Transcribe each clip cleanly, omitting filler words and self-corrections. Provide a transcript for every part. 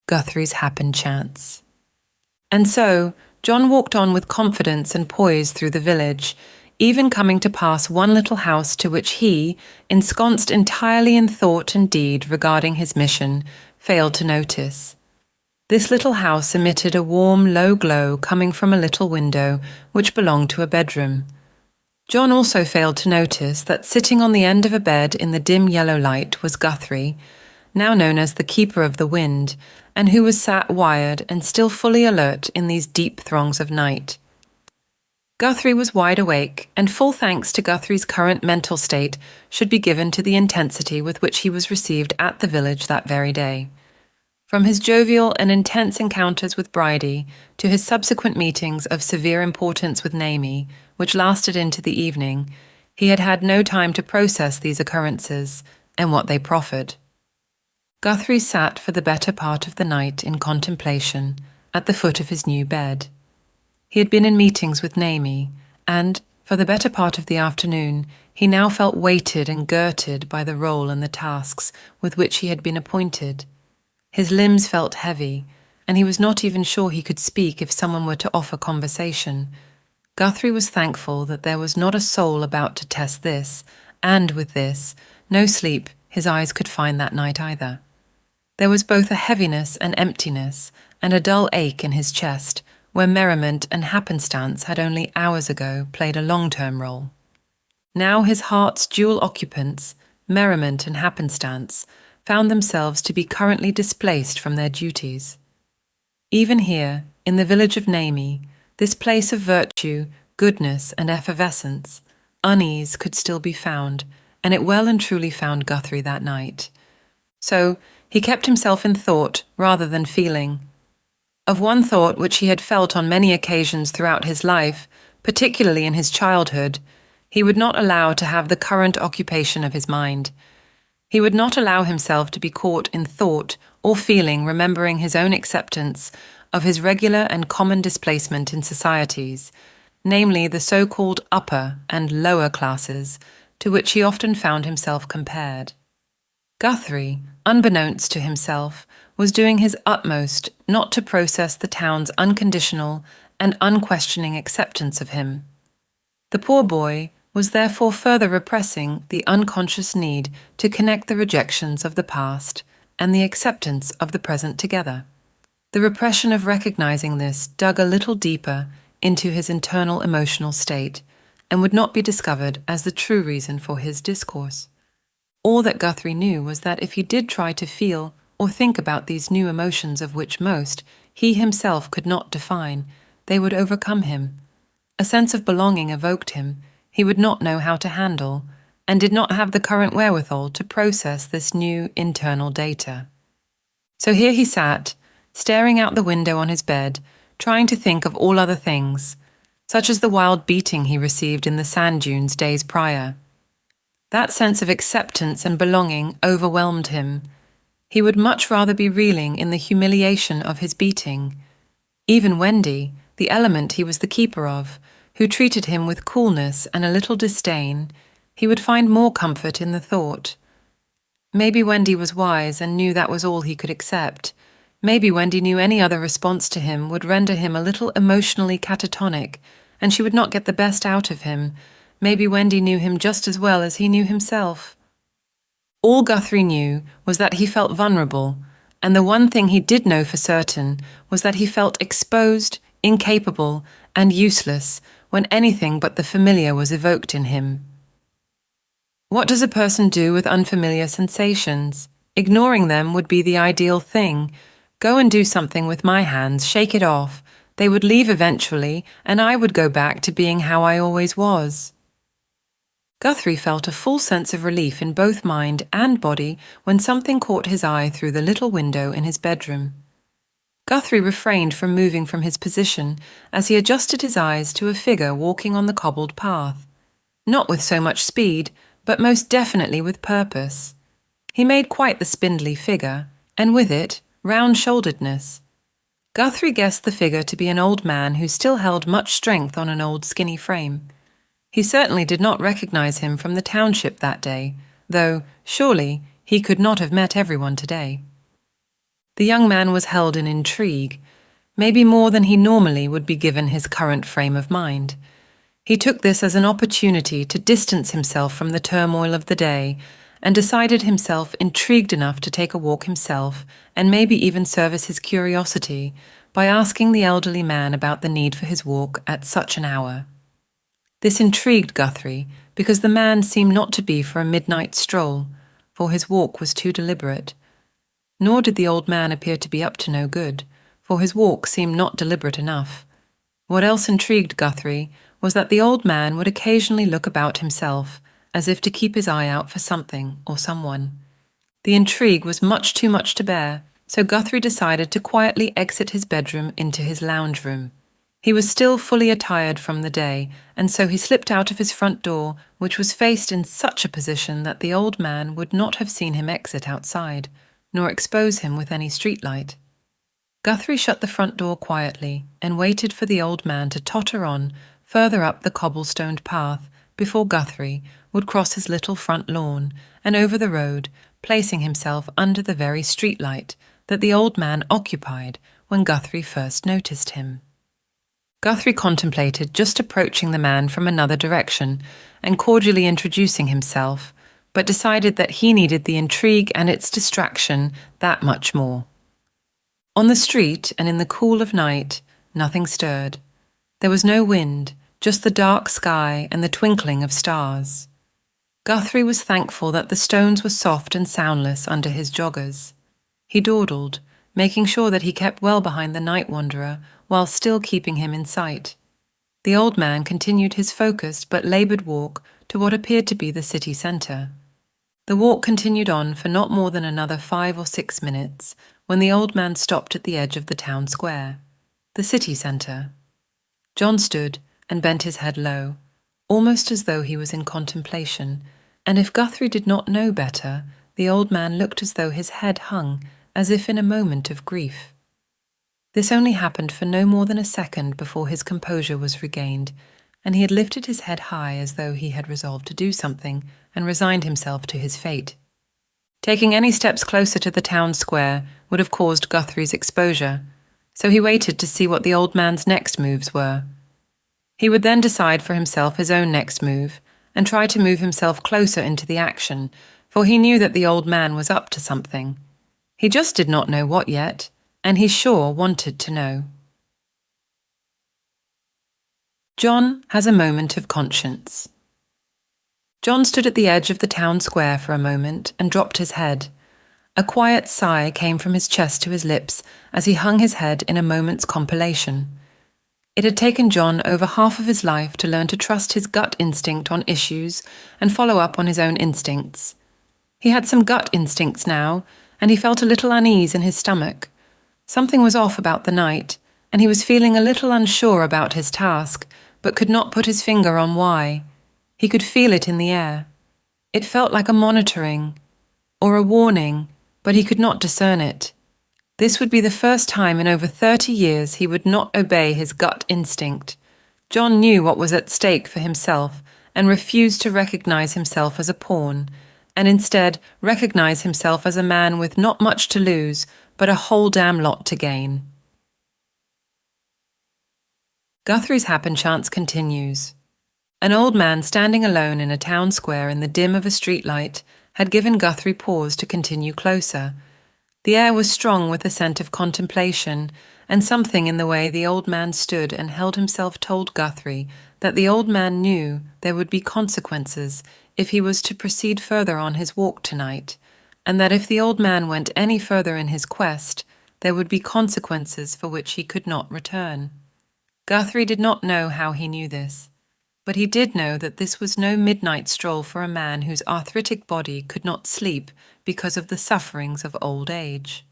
Guthrie's Happenchance. And so, John walked on with confidence and poise through the village, even coming to pass one little house to which he, ensconced entirely in thought and deed regarding his mission, failed to notice. This little house emitted a warm, low glow coming from a little window which belonged to a bedroom. John also failed to notice that sitting on the end of a bed in the dim yellow light was Guthrie, now known as the Keeper of the Wind, and who was sat wired and still fully alert in these deep throngs of night. Guthrie was wide awake, and full thanks to Guthrie's current mental state should be given to the intensity with which he was received at the village that very day. From his jovial and intense encounters with Bridie to his subsequent meetings of severe importance with Naeme, which lasted into the evening, he had had no time to process these occurrences and what they proffered. Guthrie sat for the better part of the night in contemplation at the foot of his new bed. He had been in meetings with Naeme, and, for the better part of the afternoon, he now felt weighted and girded by the role and the tasks with which he had been appointed. His limbs felt heavy, and he was not even sure he could speak if someone were to offer conversation. Guthrie was thankful that there was not a soul about to test this, and with this, no sleep his eyes could find that night either. There was both a heaviness and emptiness, and a dull ache in his chest, where merriment and happenstance had only hours ago played a long-term role. Now his heart's dual occupants, merriment and happenstance, found themselves to be currently displaced from their duties. Even here, in the village of Naeme, this place of virtue, goodness, and effervescence, unease could still be found, and it well and truly found Guthrie that night. So he kept himself in thought rather than feeling. Of one thought which he had felt on many occasions throughout his life, particularly in his childhood, he would not allow to have the current occupation of his mind. He would not allow himself to be caught in thought or feeling remembering his own acceptance of his regular and common displacement in societies, namely the so-called upper and lower classes, to which he often found himself compared. Guthrie, unbeknownst to himself, was doing his utmost not to process the town's unconditional and unquestioning acceptance of him. The poor boy was therefore further repressing the unconscious need to connect the rejections of the past and the acceptance of the present together. The repression of recognizing this dug a little deeper into his internal emotional state and would not be discovered as the true reason for his discourse. All that Guthrie knew was that if he did try to feel or think about these new emotions of which most he himself could not define, they would overcome him. A sense of belonging evoked him he would not know how to handle, and did not have the current wherewithal to process this new internal data. So here he sat, staring out the window on his bed, trying to think of all other things, such as the wild beating he received in the sand dunes days prior. That sense of acceptance and belonging overwhelmed him. He would much rather be reeling in the humiliation of his beating. Even Wendy, the element he was the keeper of, who treated him with coolness and a little disdain, he would find more comfort in the thought. Maybe Wendy was wise and knew that was all he could accept. Maybe Wendy knew any other response to him would render him a little emotionally catatonic, and she would not get the best out of him. Maybe Wendy knew him just as well as he knew himself. All Guthrie knew was that he felt vulnerable, and the one thing he did know for certain was that he felt exposed, incapable, and useless when anything but the familiar was evoked in him. What does a person do with unfamiliar sensations? Ignoring them would be the ideal thing. Go and do something with my hands, shake it off. They would leave eventually, and I would go back to being how I always was. Guthrie felt a full sense of relief in both mind and body when something caught his eye through the little window in his bedroom. Guthrie refrained from moving from his position as he adjusted his eyes to a figure walking on the cobbled path. Not with so much speed, but most definitely with purpose. He made quite the spindly figure, and with it, round-shoulderedness. Guthrie guessed the figure to be an old man who still held much strength on an old skinny frame. He certainly did not recognize him from the township that day, though, surely, he could not have met everyone today. The young man was held in intrigue, maybe more than he normally would be given his current frame of mind. He took this as an opportunity to distance himself from the turmoil of the day and decided himself intrigued enough to take a walk himself and maybe even service his curiosity by asking the elderly man about the need for his walk at such an hour. This intrigued Guthrie because the man seemed not to be for a midnight stroll, for his walk was too deliberate. Nor did the old man appear to be up to no good, for his walk seemed not deliberate enough. What else intrigued Guthrie was that the old man would occasionally look about himself, as if to keep his eye out for something or someone. The intrigue was much too much to bear, so Guthrie decided to quietly exit his bedroom into his lounge room. He was still fully attired from the day, and so he slipped out of his front door, which was faced in such a position that the old man would not have seen him exit outside, nor expose him with any streetlight. Guthrie shut the front door quietly and waited for the old man to totter on further up the cobblestoned path before Guthrie would cross his little front lawn and over the road, placing himself under the very streetlight that the old man occupied when Guthrie first noticed him. Guthrie contemplated just approaching the man from another direction and cordially introducing himself, but decided that he needed the intrigue and its distraction that much more. On the street and in the cool of night, nothing stirred. There was no wind, just the dark sky and the twinkling of stars. Guthrie was thankful that the stones were soft and soundless under his joggers. He dawdled, making sure that he kept well behind the night wanderer while still keeping him in sight. The old man continued his focused but laboured walk to what appeared to be the city centre. The walk continued on for not more than another 5 or 6 minutes when the old man stopped at the edge of the town square, the city centre. John stood and bent his head low, almost as though he was in contemplation, and if Guthrie did not know better, the old man looked as though his head hung as if in a moment of grief. This only happened for no more than a second before his composure was regained, and he had lifted his head high as though he had resolved to do something and resigned himself to his fate. Taking any steps closer to the town square would have caused Guthrie's exposure, so he waited to see what the old man's next moves were. He would then decide for himself his own next move and try to move himself closer into the action, for he knew that the old man was up to something. He just did not know what yet, and he sure wanted to know. John has a moment of conscience. John stood at the edge of the town square for a moment and dropped his head. A quiet sigh came from his chest to his lips as he hung his head in a moment's compilation. It had taken John over half of his life to learn to trust his gut instinct on issues and follow up on his own instincts. He had some gut instincts now, and he felt a little unease in his stomach. Something was off about the night, and he was feeling a little unsure about his task, but could not put his finger on why. He could feel it in the air. It felt like a monitoring, or a warning, but he could not discern it. This would be the first time in over 30 years he would not obey his gut instinct. John knew what was at stake for himself and refused to recognize himself as a pawn, and instead recognize himself as a man with not much to lose, but a whole damn lot to gain. Guthrie's Happenchance continues. An old man standing alone in a town square in the dim of a streetlight had given Guthrie pause to continue closer. The air was strong with the scent of contemplation, and something in the way the old man stood and held himself told Guthrie that the old man knew there would be consequences if he was to proceed further on his walk tonight, and that if the old man went any further in his quest, there would be consequences for which he could not return. Guthrie did not know how he knew this, but he did know that this was no midnight stroll for a man whose arthritic body could not sleep because of the sufferings of old age.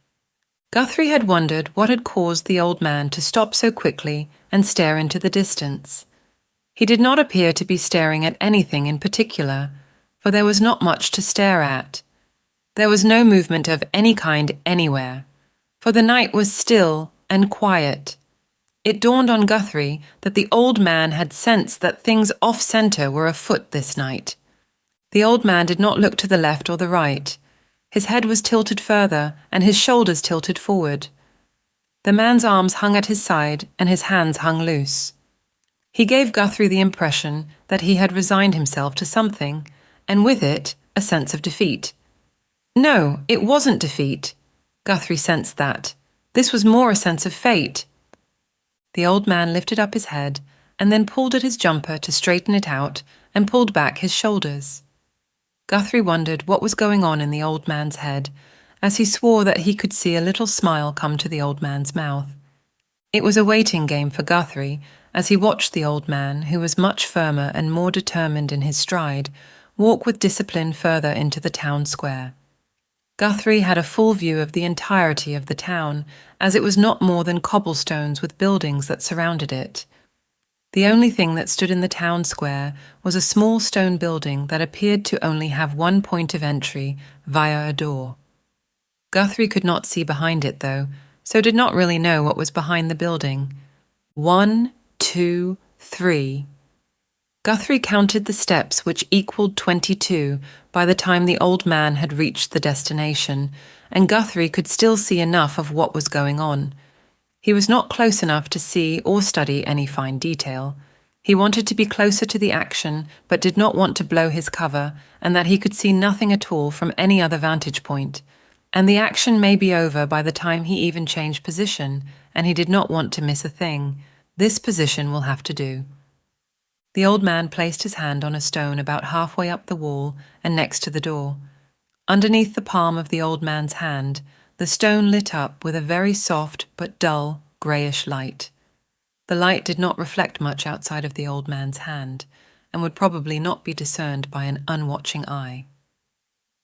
Guthrie had wondered what had caused the old man to stop so quickly and stare into the distance. He did not appear to be staring at anything in particular, for there was not much to stare at. There was no movement of any kind anywhere, for the night was still and quiet. It dawned on Guthrie that the old man had sensed that things off-centre were afoot this night. The old man did not look to the left or the right. His head was tilted further, and his shoulders tilted forward. The man's arms hung at his side, and his hands hung loose. He gave Guthrie the impression that he had resigned himself to something, and with it, a sense of defeat. No, it wasn't defeat. Guthrie sensed that. This was more a sense of fate. The old man lifted up his head, and then pulled at his jumper to straighten it out, and pulled back his shoulders. Guthrie wondered what was going on in the old man's head, as he swore that he could see a little smile come to the old man's mouth. It was a waiting game for Guthrie, as he watched the old man, who was much firmer and more determined in his stride, walk with discipline further into the town square. Guthrie had a full view of the entirety of the town, as it was not more than cobblestones with buildings that surrounded it. The only thing that stood in the town square was a small stone building that appeared to only have one point of entry via a door. Guthrie could not see behind it, though, so did not really know what was behind the building. 1, 2, 3. Guthrie counted the steps, which equaled 22 by the time the old man had reached the destination, and Guthrie could still see enough of what was going on. He was not close enough to see or study any fine detail. He wanted to be closer to the action, but did not want to blow his cover, and that he could see nothing at all from any other vantage point. And the action may be over by the time he even changed position, and he did not want to miss a thing. This position will have to do. The old man placed his hand on a stone about halfway up the wall and next to the door. Underneath the palm of the old man's hand, the stone lit up with a very soft but dull, greyish light. The light did not reflect much outside of the old man's hand, and would probably not be discerned by an unwatching eye.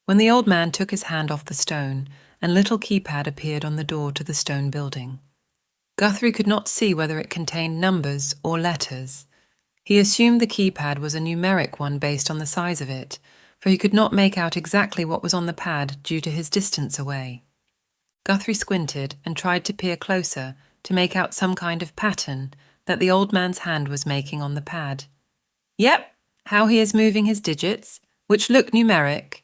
When the old man took his hand off the stone, a little keypad appeared on the door to the stone building. Guthrie could not see whether it contained numbers or letters. He assumed the keypad was a numeric one based on the size of it, for he could not make out exactly what was on the pad due to his distance away. Guthrie squinted and tried to peer closer to make out some kind of pattern that the old man's hand was making on the pad. Yep, how he is moving his digits, which look numeric.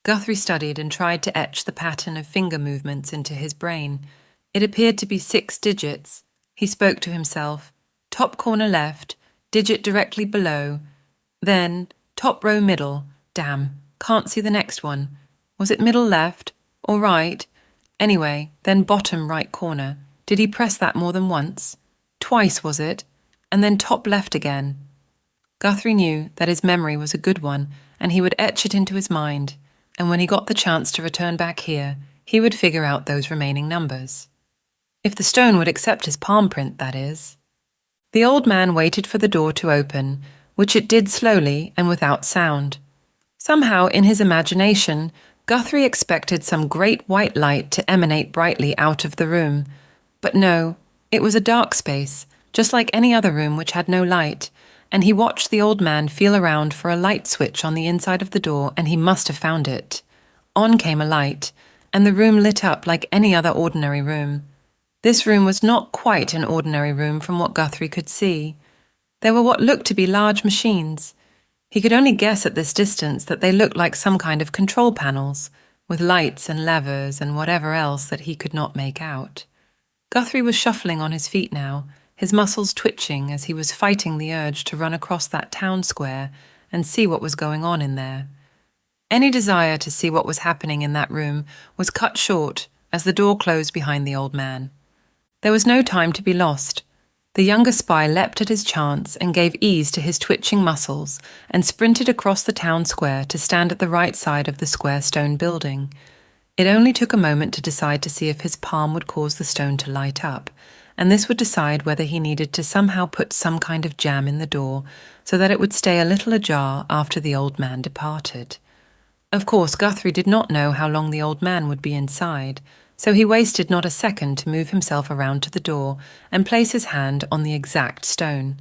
Guthrie studied and tried to etch the pattern of finger movements into his brain. It appeared to be 6 digits. He spoke to himself. Top corner left, digit directly below, then top row middle. Damn, can't see the next one. Was it middle left or right? Anyway, then bottom right corner. Did he press that more than once? Twice, was it? And then top left again. Guthrie knew that his memory was a good one, and he would etch it into his mind, and when he got the chance to return back here, he would figure out those remaining numbers. If the stone would accept his palm print, that is. The old man waited for the door to open, which it did slowly and without sound. Somehow, in his imagination, Guthrie expected some great white light to emanate brightly out of the room. But no, it was a dark space, just like any other room which had no light, and he watched the old man feel around for a light switch on the inside of the door, and he must have found it. On came a light, and the room lit up like any other ordinary room. This room was not quite an ordinary room from what Guthrie could see. There were what looked to be large machines. He could only guess at this distance that they looked like some kind of control panels, with lights and levers and whatever else that he could not make out. Guthrie was shuffling on his feet now, his muscles twitching as he was fighting the urge to run across that town square and see what was going on in there. Any desire to see what was happening in that room was cut short as the door closed behind the old man. There was no time to be lost. The younger spy leapt at his chance and gave ease to his twitching muscles and sprinted across the town square to stand at the right side of the square stone building. It only took a moment to decide to see if his palm would cause the stone to light up, and this would decide whether he needed to somehow put some kind of jam in the door so that it would stay a little ajar after the old man departed. Of course, Guthrie did not know how long the old man would be inside, so he wasted not a second to move himself around to the door and place his hand on the exact stone.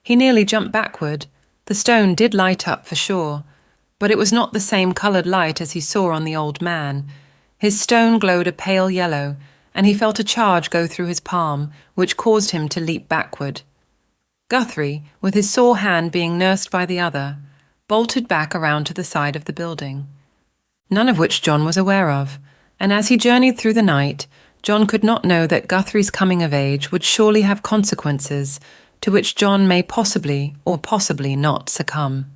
He nearly jumped backward. The stone did light up for sure, but it was not the same coloured light as he saw on the old man. His stone glowed a pale yellow, and he felt a charge go through his palm, which caused him to leap backward. Guthrie, with his sore hand being nursed by the other, bolted back around to the side of the building. none of which John was aware of, and as he journeyed through the night, John could not know that Guthrie's coming of age would surely have consequences to which John may possibly or possibly not succumb.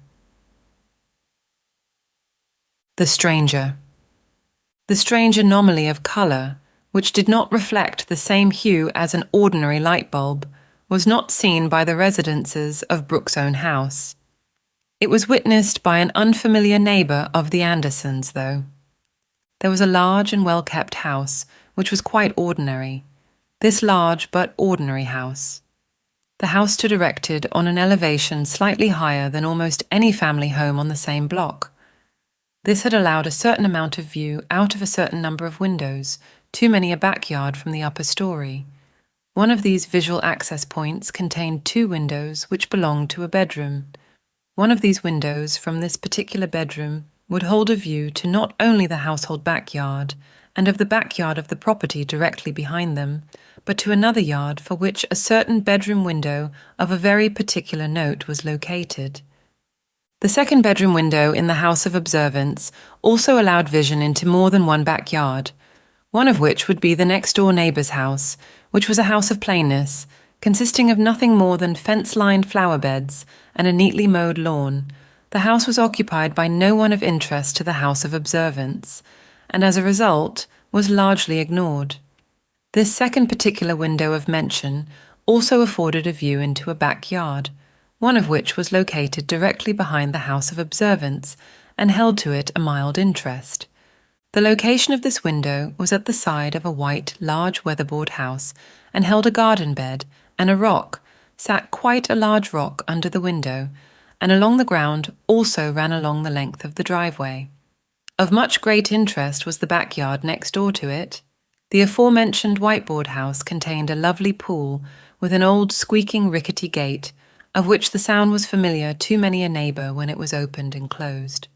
The stranger. The strange anomaly of colour, which did not reflect the same hue as an ordinary light bulb, was not seen by the residences of Brooke's own house. It was witnessed by an unfamiliar neighbour of the Andersons, though. There was a large and well-kept house, which was quite ordinary. This large but ordinary house. The house stood erected on an elevation slightly higher than almost any family home on the same block. This had allowed a certain amount of view out of a certain number of windows, too many a backyard from the upper story. One of these visual access points contained 2 windows which belonged to a bedroom. One of these windows from this particular bedroom would hold a view to not only the household backyard and of the backyard of the property directly behind them, but to another yard for which a certain bedroom window of a very particular note was located. The second bedroom window in the house of observance also allowed vision into more than one backyard, one of which would be the next-door neighbour's house, which was a house of plainness, consisting of nothing more than fence-lined flower beds and a neatly mowed lawn. The house was occupied by no one of interest to the house of observance, and as a result was largely ignored. This second particular window of mention also afforded a view into a backyard, one of which was located directly behind the house of observance and held to it a mild interest. The location of this window was at the side of a white, large weatherboard house and held a garden bed, and a rock, sat quite a large rock under the window, and along the ground also ran along the length of the driveway. Of much great interest was the backyard next door to it. The aforementioned whiteboard house contained a lovely pool with an old squeaking rickety gate, of which the sound was familiar to many a neighbour when it was opened and closed.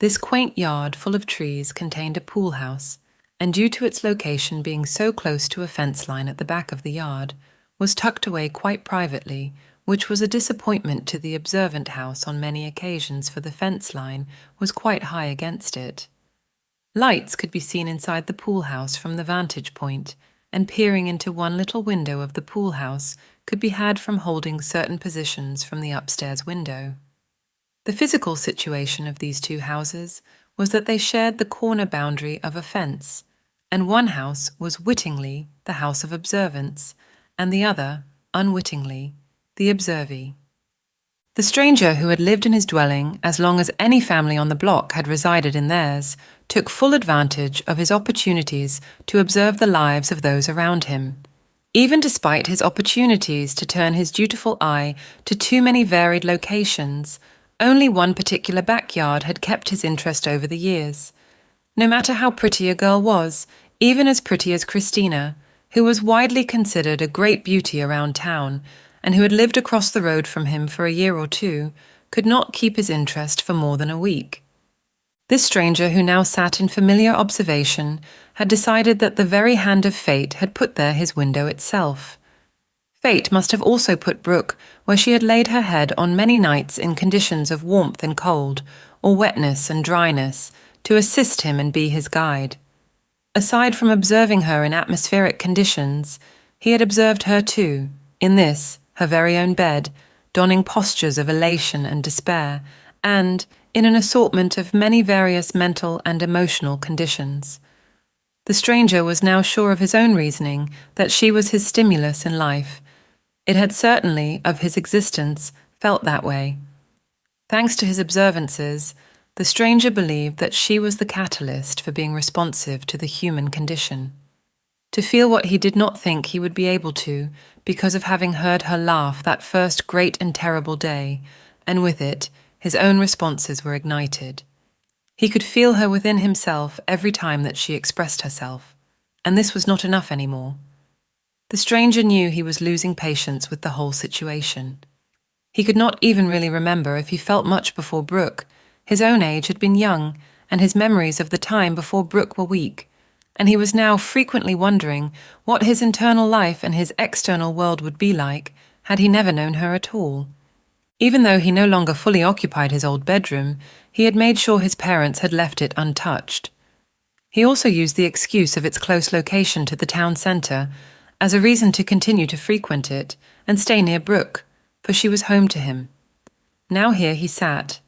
This quaint yard full of trees contained a pool house, and due to its location being so close to a fence line at the back of the yard, was tucked away quite privately, which was a disappointment to the observant house on many occasions, for the fence line was quite high against it. Lights could be seen inside the pool house from the vantage point, and peering into one little window of the pool house could be had from holding certain positions from the upstairs window. The physical situation of these 2 houses was that they shared the corner boundary of a fence, and one house was wittingly the house of observance, and the other, unwittingly, the observee. The stranger, who had lived in his dwelling as long as any family on the block had resided in theirs, took full advantage of his opportunities to observe the lives of those around him. Even despite his opportunities to turn his dutiful eye to too many varied locations, only one particular backyard had kept his interest over the years. No matter how pretty a girl was, even as pretty as Christina, who was widely considered a great beauty around town, and who had lived across the road from him for a year or 2, could not keep his interest for more than a week. This stranger, who now sat in familiar observation, had decided that the very hand of fate had put there his window itself. Fate must have also put Brooke where she had laid her head on many nights in conditions of warmth and cold, or wetness and dryness, to assist him and be his guide. Aside from observing her in atmospheric conditions, he had observed her too, in this, her very own bed, donning postures of elation and despair, and in an assortment of many various mental and emotional conditions. The stranger was now sure of his own reasoning that she was his stimulus in life. It had certainly, of his existence, felt that way. Thanks to his observances, the stranger believed that she was the catalyst for being responsive to the human condition. To feel what he did not think he would be able to, because of having heard her laugh that first great and terrible day, and with it, his own responses were ignited. He could feel her within himself every time that she expressed herself, and this was not enough any more. The stranger knew he was losing patience with the whole situation. He could not even really remember if he felt much before Brooke. His own age had been young, and his memories of the time before Brooke were weak, and he was now frequently wondering what his internal life and his external world would be like had he never known her at all. Even though he no longer fully occupied his old bedroom, he had made sure his parents had left it untouched. He also used the excuse of its close location to the town centre as a reason to continue to frequent it and stay near Brooke, for she was home to him. Now here he sat.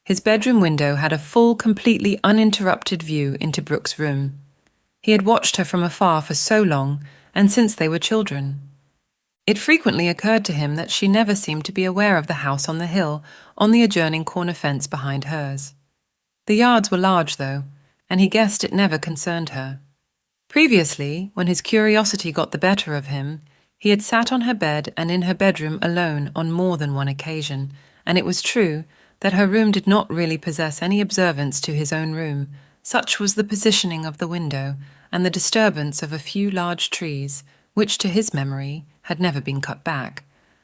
His bedroom window had a full, completely uninterrupted view into Brooke's room. He had watched her from afar for so long, and since they were children. It frequently occurred to him that she never seemed to be aware of the house on the hill on the adjoining corner fence behind hers. The yards were large, though, and he guessed it never concerned her. Previously, when his curiosity got the better of him, he had sat on her bed and in her bedroom alone on more than one occasion, and it was true that her room did not really possess any observance to his own room. Such was the positioning of the window and the disturbance of a few large trees, which to his memory had never been cut back,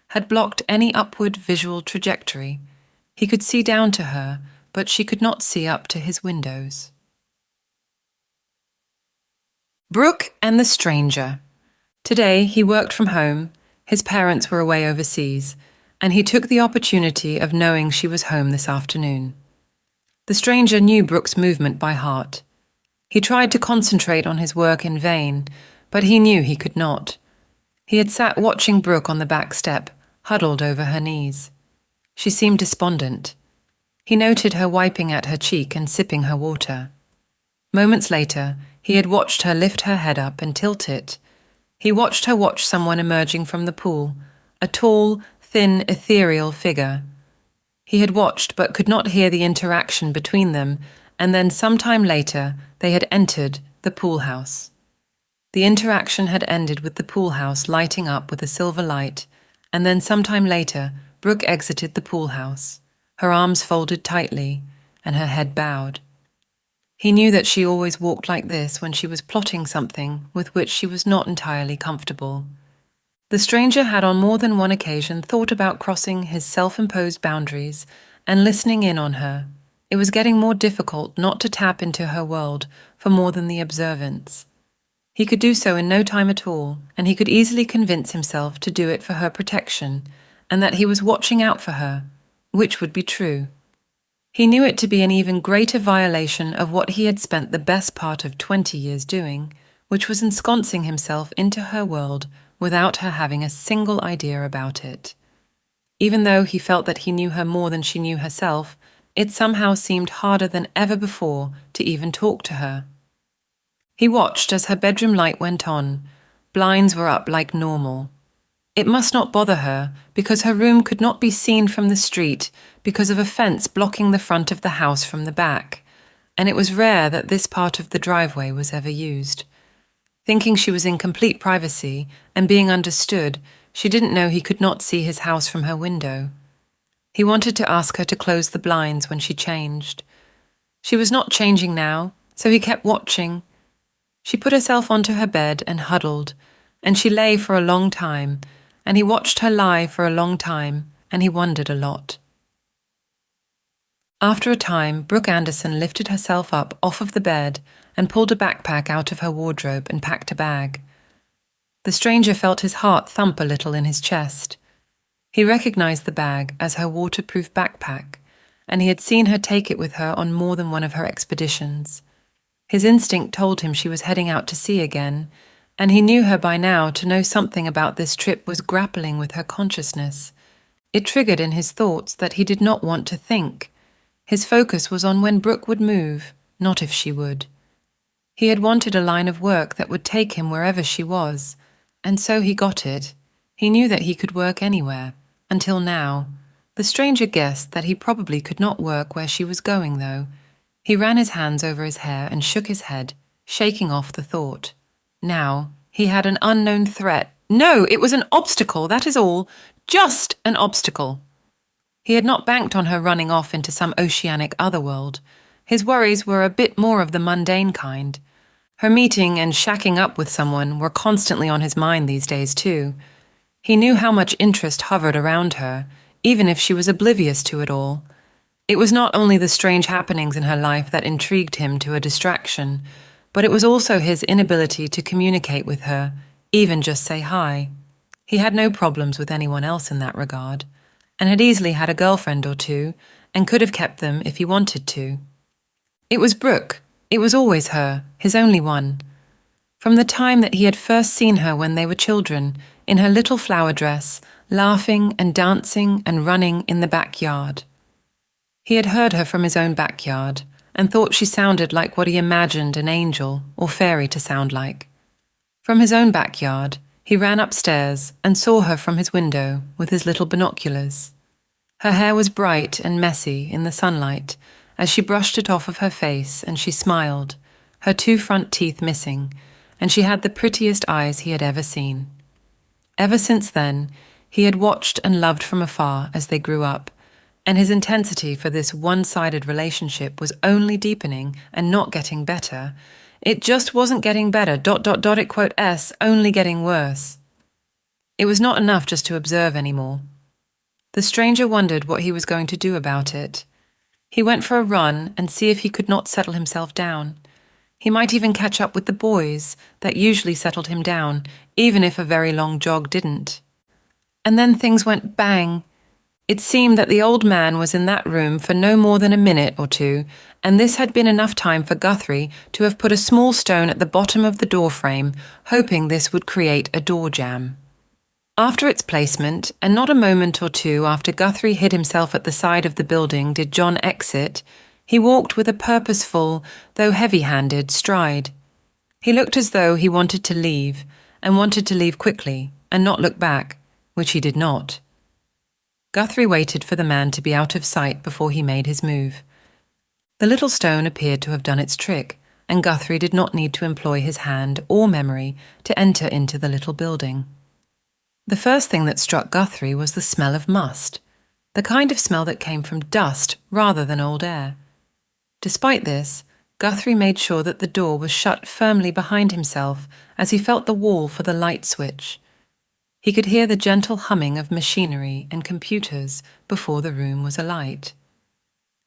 had blocked any upward visual trajectory. He could see down to her, but she could not see up to his windows. Brooke and the stranger. Today he worked from home, his parents were away overseas, and he took the opportunity of knowing she was home this afternoon. The stranger knew Brooke's movement by heart. He tried to concentrate on his work in vain, but he knew he could not. He had sat watching Brooke on the back step, huddled over her knees. She seemed despondent. He noted her wiping at her cheek and sipping her water. Moments later, he had watched her lift her head up and tilt it. He watched her watch someone emerging from the pool, a tall, thin, ethereal figure. He had watched but could not hear the interaction between them, and then sometime later they had entered the pool house. The interaction had ended with the pool house lighting up with a silver light, and then sometime later Brooke exited the pool house, her arms folded tightly and her head bowed. He knew that she always walked like this when she was plotting something with which she was not entirely comfortable. The stranger had on more than one occasion thought about crossing his self-imposed boundaries and listening in on her. It was getting more difficult not to tap into her world for more than the observance. He could do so in no time at all, and he could easily convince himself to do it for her protection, and that he was watching out for her, which would be true. He knew it to be an even greater violation of what he had spent the best part of 20 years doing, which was ensconcing himself into her world without her having a single idea about it. Even though he felt that he knew her more than she knew herself, it somehow seemed harder than ever before to even talk to her. He watched as her bedroom light went on. Blinds were up like normal. It must not bother her, because her room could not be seen from the street because of a fence blocking the front of the house from the back, and it was rare that this part of the driveway was ever used. Thinking she was in complete privacy and being understood, she didn't know he could not see his house from her window. He wanted to ask her to close the blinds when she changed. She was not changing now, so he kept watching. She put herself onto her bed and huddled, and she lay for a long time, and he watched her lie for a long time, and he wondered a lot. After a time, Brooke Anderson lifted herself up off of the bed and pulled a backpack out of her wardrobe and packed a bag. The stranger felt his heart thump a little in his chest. He recognized the bag as her waterproof backpack, and he had seen her take it with her on more than one of her expeditions. His instinct told him she was heading out to sea again, and he knew her by now to know something about this trip was grappling with her consciousness. It triggered in his thoughts that he did not want to think. His focus was on when Brooke would move, not if she would. He had wanted a line of work that would take him wherever she was, and so he got it. He knew that he could work anywhere, until now. The stranger guessed that he probably could not work where she was going, though. He ran his hands over his hair and shook his head, shaking off the thought. Now, he had an unknown threat. No, it was an obstacle, that is all. Just an obstacle. He had not banked on her running off into some oceanic otherworld. His worries were a bit more of the mundane kind. Her meeting and shacking up with someone were constantly on his mind these days, too. He knew how much interest hovered around her, even if she was oblivious to it all. It was not only the strange happenings in her life that intrigued him to a distraction, but it was also his inability to communicate with her, even just say hi. He had no problems with anyone else in that regard. and had easily had a girlfriend or two, and could have kept them if he wanted to. It was Brooke. It was always her, his only one. From the time that he had first seen her when they were children, in her little flower dress, laughing and dancing and running in the backyard. He had heard her from his own backyard, and thought she sounded like what he imagined an angel or fairy to sound like. From his own backyard, he ran upstairs and saw her from his window with his little binoculars. Her hair was bright and messy in the sunlight as she brushed it off of her face, and she smiled, her 2 front teeth missing, and she had the prettiest eyes he had ever seen. Ever since then, he had watched and loved from afar as they grew up, and his intensity for this one-sided relationship was only deepening and not getting better. It just wasn't getting better, ... it quote s, only getting worse. It was not enough just to observe anymore. The stranger wondered what he was going to do about it. He went for a run and see if he could not settle himself down. He might even catch up with the boys that usually settled him down, even if a very long jog didn't. And then things went bang. It seemed that the old man was in that room for no more than a minute or two, and this had been enough time for Guthrie to have put a small stone at the bottom of the door frame, hoping this would create a door jamb. After its placement, and not a moment or two after Guthrie hid himself at the side of the building did John exit, he walked with a purposeful, though heavy-handed, stride. He looked as though he wanted to leave, and wanted to leave quickly, and not look back, which he did not. Guthrie waited for the man to be out of sight before he made his move. The little stone appeared to have done its trick, and Guthrie did not need to employ his hand or memory to enter into the little building. The first thing that struck Guthrie was the smell of must, the kind of smell that came from dust rather than old air. Despite this, Guthrie made sure that the door was shut firmly behind himself as he felt the wall for the light switch. He could hear the gentle humming of machinery and computers before the room was alight.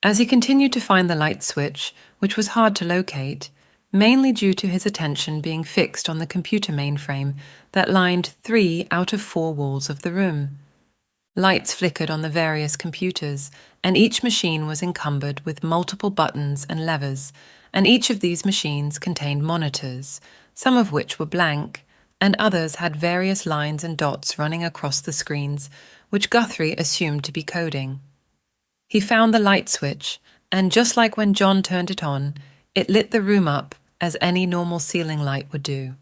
As he continued to find the light switch, which was hard to locate, mainly due to his attention being fixed on the computer mainframe that lined 3 out of 4 walls of the room. Lights flickered on the various computers, and each machine was encumbered with multiple buttons and levers, and each of these machines contained monitors, some of which were blank, and others had various lines and dots running across the screens, which Guthrie assumed to be coding. He found the light switch, and just like when John turned it on, it lit the room up as any normal ceiling light would do.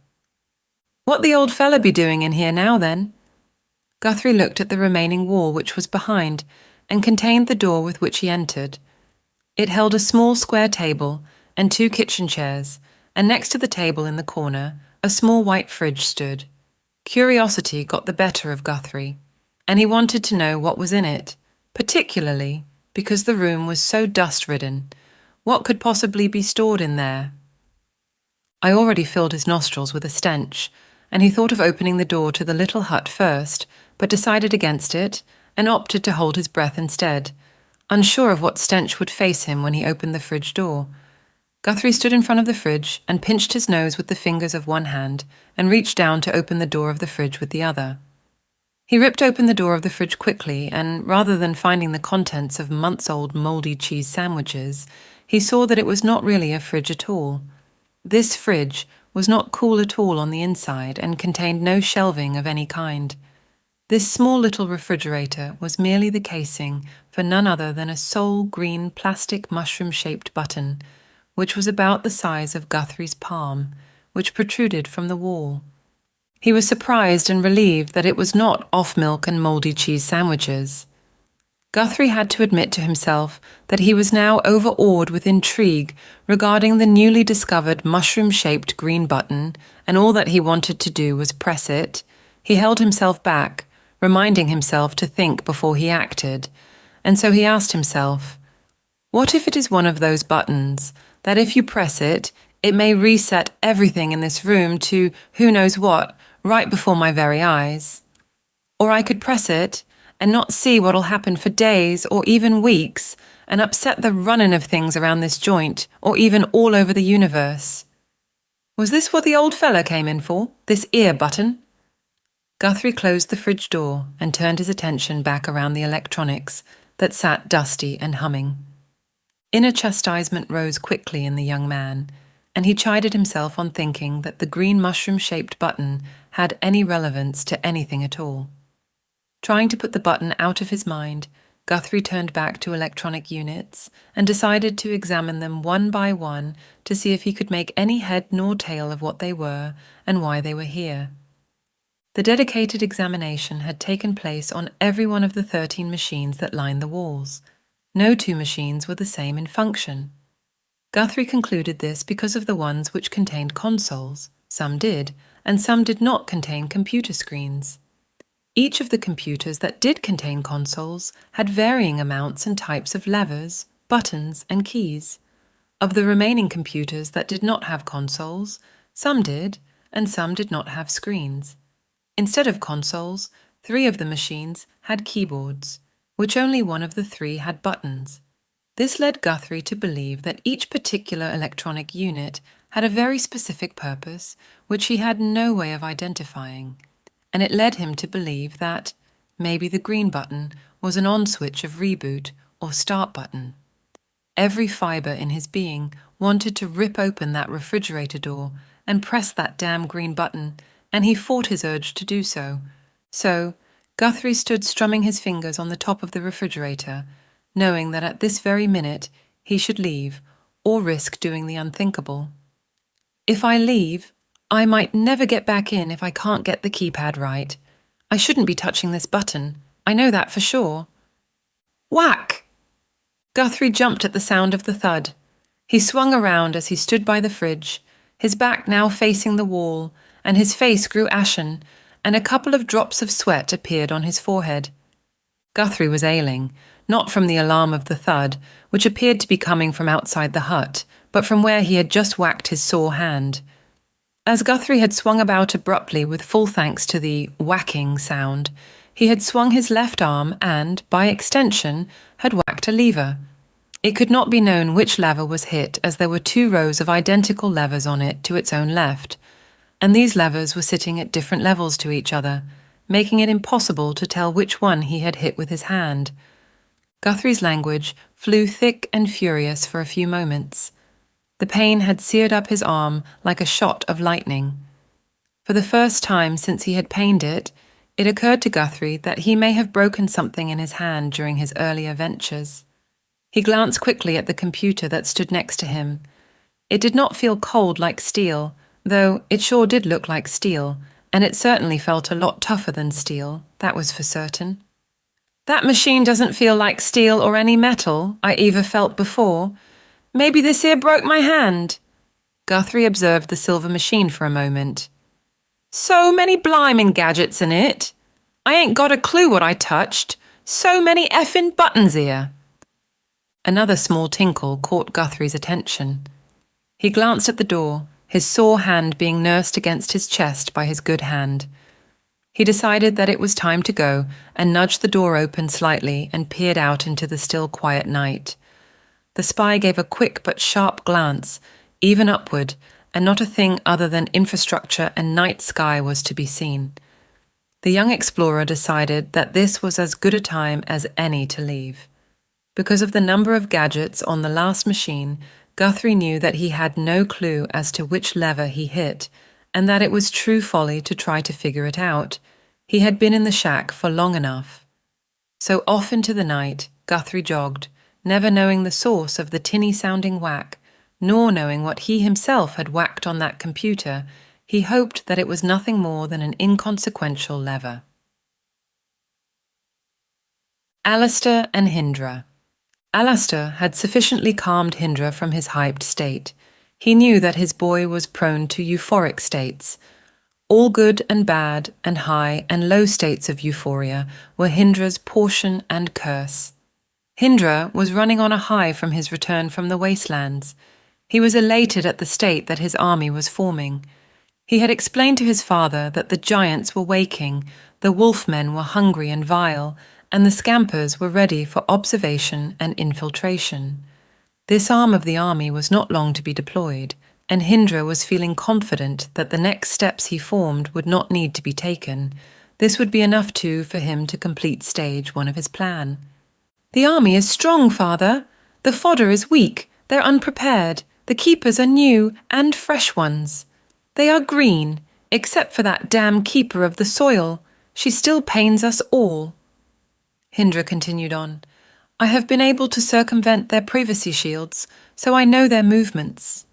"What the old fella be doing in here now, then?" Guthrie looked at the remaining wall, which was behind, and contained the door with which he entered. It held a small square table and 2 kitchen chairs, and next to the table in the corner, a small white fridge stood. Curiosity got the better of Guthrie, and he wanted to know what was in it, particularly because the room was so dust-ridden. What could possibly be stored in there? I already filled his nostrils with a stench, and he thought of opening the door to the little hut first, but decided against it, and opted to hold his breath instead, unsure of what stench would face him when he opened the fridge door. Guthrie stood in front of the fridge and pinched his nose with the fingers of one hand and reached down to open the door of the fridge with the other. He ripped open the door of the fridge quickly, and rather than finding the contents of months-old mouldy cheese sandwiches, he saw that it was not really a fridge at all. This fridge was not cool at all on the inside and contained no shelving of any kind. This small little refrigerator was merely the casing for none other than a sole green plastic mushroom-shaped button, which was about the size of Guthrie's palm, which protruded from the wall. He was surprised and relieved that it was not off-milk and mouldy cheese sandwiches. Guthrie had to admit to himself that he was now overawed with intrigue regarding the newly discovered mushroom-shaped green button, and all that he wanted to do was press it. He held himself back, reminding himself to think before he acted, and so he asked himself, what if it is one of those buttons that if you press it, it may reset everything in this room to who knows what right before my very eyes? Or I could press it and not see what'll happen for days or even weeks and upset the running of things around this joint or even all over the universe. Was this what the old fella came in for, this ear button? Guthrie closed the fridge door and turned his attention back around the electronics that sat dusty and humming. Inner chastisement rose quickly in the young man, and he chided himself on thinking that the green mushroom-shaped button had any relevance to anything at all. Trying to put the button out of his mind, Guthrie turned back to electronic units and decided to examine them one by one to see if he could make any head nor tail of what they were and why they were here. The dedicated examination had taken place on every one of the 13 machines that lined the walls. No two machines were the same in function. Guthrie concluded this because of the ones which contained consoles. Some did, and some did not contain computer screens. Each of the computers that did contain consoles had varying amounts and types of levers, buttons, and keys. Of the remaining computers that did not have consoles, some did, and some did not have screens. Instead of consoles, 3 of the machines had keyboards, which only one of the 3 had buttons. This led Guthrie to believe that each particular electronic unit had a very specific purpose which he had no way of identifying, and it led him to believe that maybe the green button was an on switch of reboot or start button. Every fibre in his being wanted to rip open that refrigerator door and press that damn green button, and he fought his urge to do so. So, Guthrie stood strumming his fingers on the top of the refrigerator, knowing that at this very minute he should leave or risk doing the unthinkable. If I leave, I might never get back in if I can't get the keypad right. I shouldn't be touching this button. I know that for sure. Whack! Guthrie jumped at the sound of the thud. He swung around as he stood by the fridge, his back now facing the wall, and his face grew ashen, and a couple of drops of sweat appeared on his forehead. Guthrie was ailing, not from the alarm of the thud, which appeared to be coming from outside the hut, but from where he had just whacked his sore hand. As Guthrie had swung about abruptly with full thanks to the whacking sound, he had swung his left arm and, by extension, had whacked a lever. It could not be known which lever was hit, as there were 2 rows of identical levers on it to its own left, and these levers were sitting at different levels to each other, making it impossible to tell which one he had hit with his hand. Guthrie's language flew thick and furious for a few moments. The pain had seared up his arm like a shot of lightning. For the first time since he had pained it, it occurred to Guthrie that he may have broken something in his hand during his earlier ventures. He glanced quickly at the computer that stood next to him. It did not feel cold like steel, though it sure did look like steel, and it certainly felt a lot tougher than steel, that was for certain. That machine doesn't feel like steel or any metal I ever felt before. Maybe this here broke my hand. Guthrie observed the silver machine for a moment. So many blimmin' gadgets in it. I ain't got a clue what I touched. So many effin' buttons here. Another small tinkle caught Guthrie's attention. He glanced at the door, his sore hand being nursed against his chest by his good hand. He decided that it was time to go and nudged the door open slightly and peered out into the still quiet night. The spy gave a quick but sharp glance, even upward, and not a thing other than infrastructure and night sky was to be seen. The young explorer decided that this was as good a time as any to leave. Because of the number of gadgets on the last machine, Guthrie knew that he had no clue as to which lever he hit, and that it was true folly to try to figure it out. He had been in the shack for long enough. So off into the night, Guthrie jogged, never knowing the source of the tinny-sounding whack, nor knowing what he himself had whacked on that computer. He hoped that it was nothing more than an inconsequential lever. Alastor and Hindra. Alastor had sufficiently calmed Hindra from his hyped state. He knew that his boy was prone to euphoric states. All good and bad and high and low states of euphoria were Hindra's portion and curse. Hindra was running on a high from his return from the wastelands. He was elated at the state that his army was forming. He had explained to his father that the giants were waking, the wolfmen were hungry and vile, and the scampers were ready for observation and infiltration. This arm of the army was not long to be deployed, and Hindra was feeling confident that the next steps he formed would not need to be taken, This would be enough, too, for him to complete stage 1 of his plan. "The army is strong, father. The fodder is weak, they're unprepared. The keepers are new and fresh ones. They are green, except for that damn keeper of the soil. She still pains us all." Hindra continued on. "I have been able to circumvent their privacy shields, so I know their movements."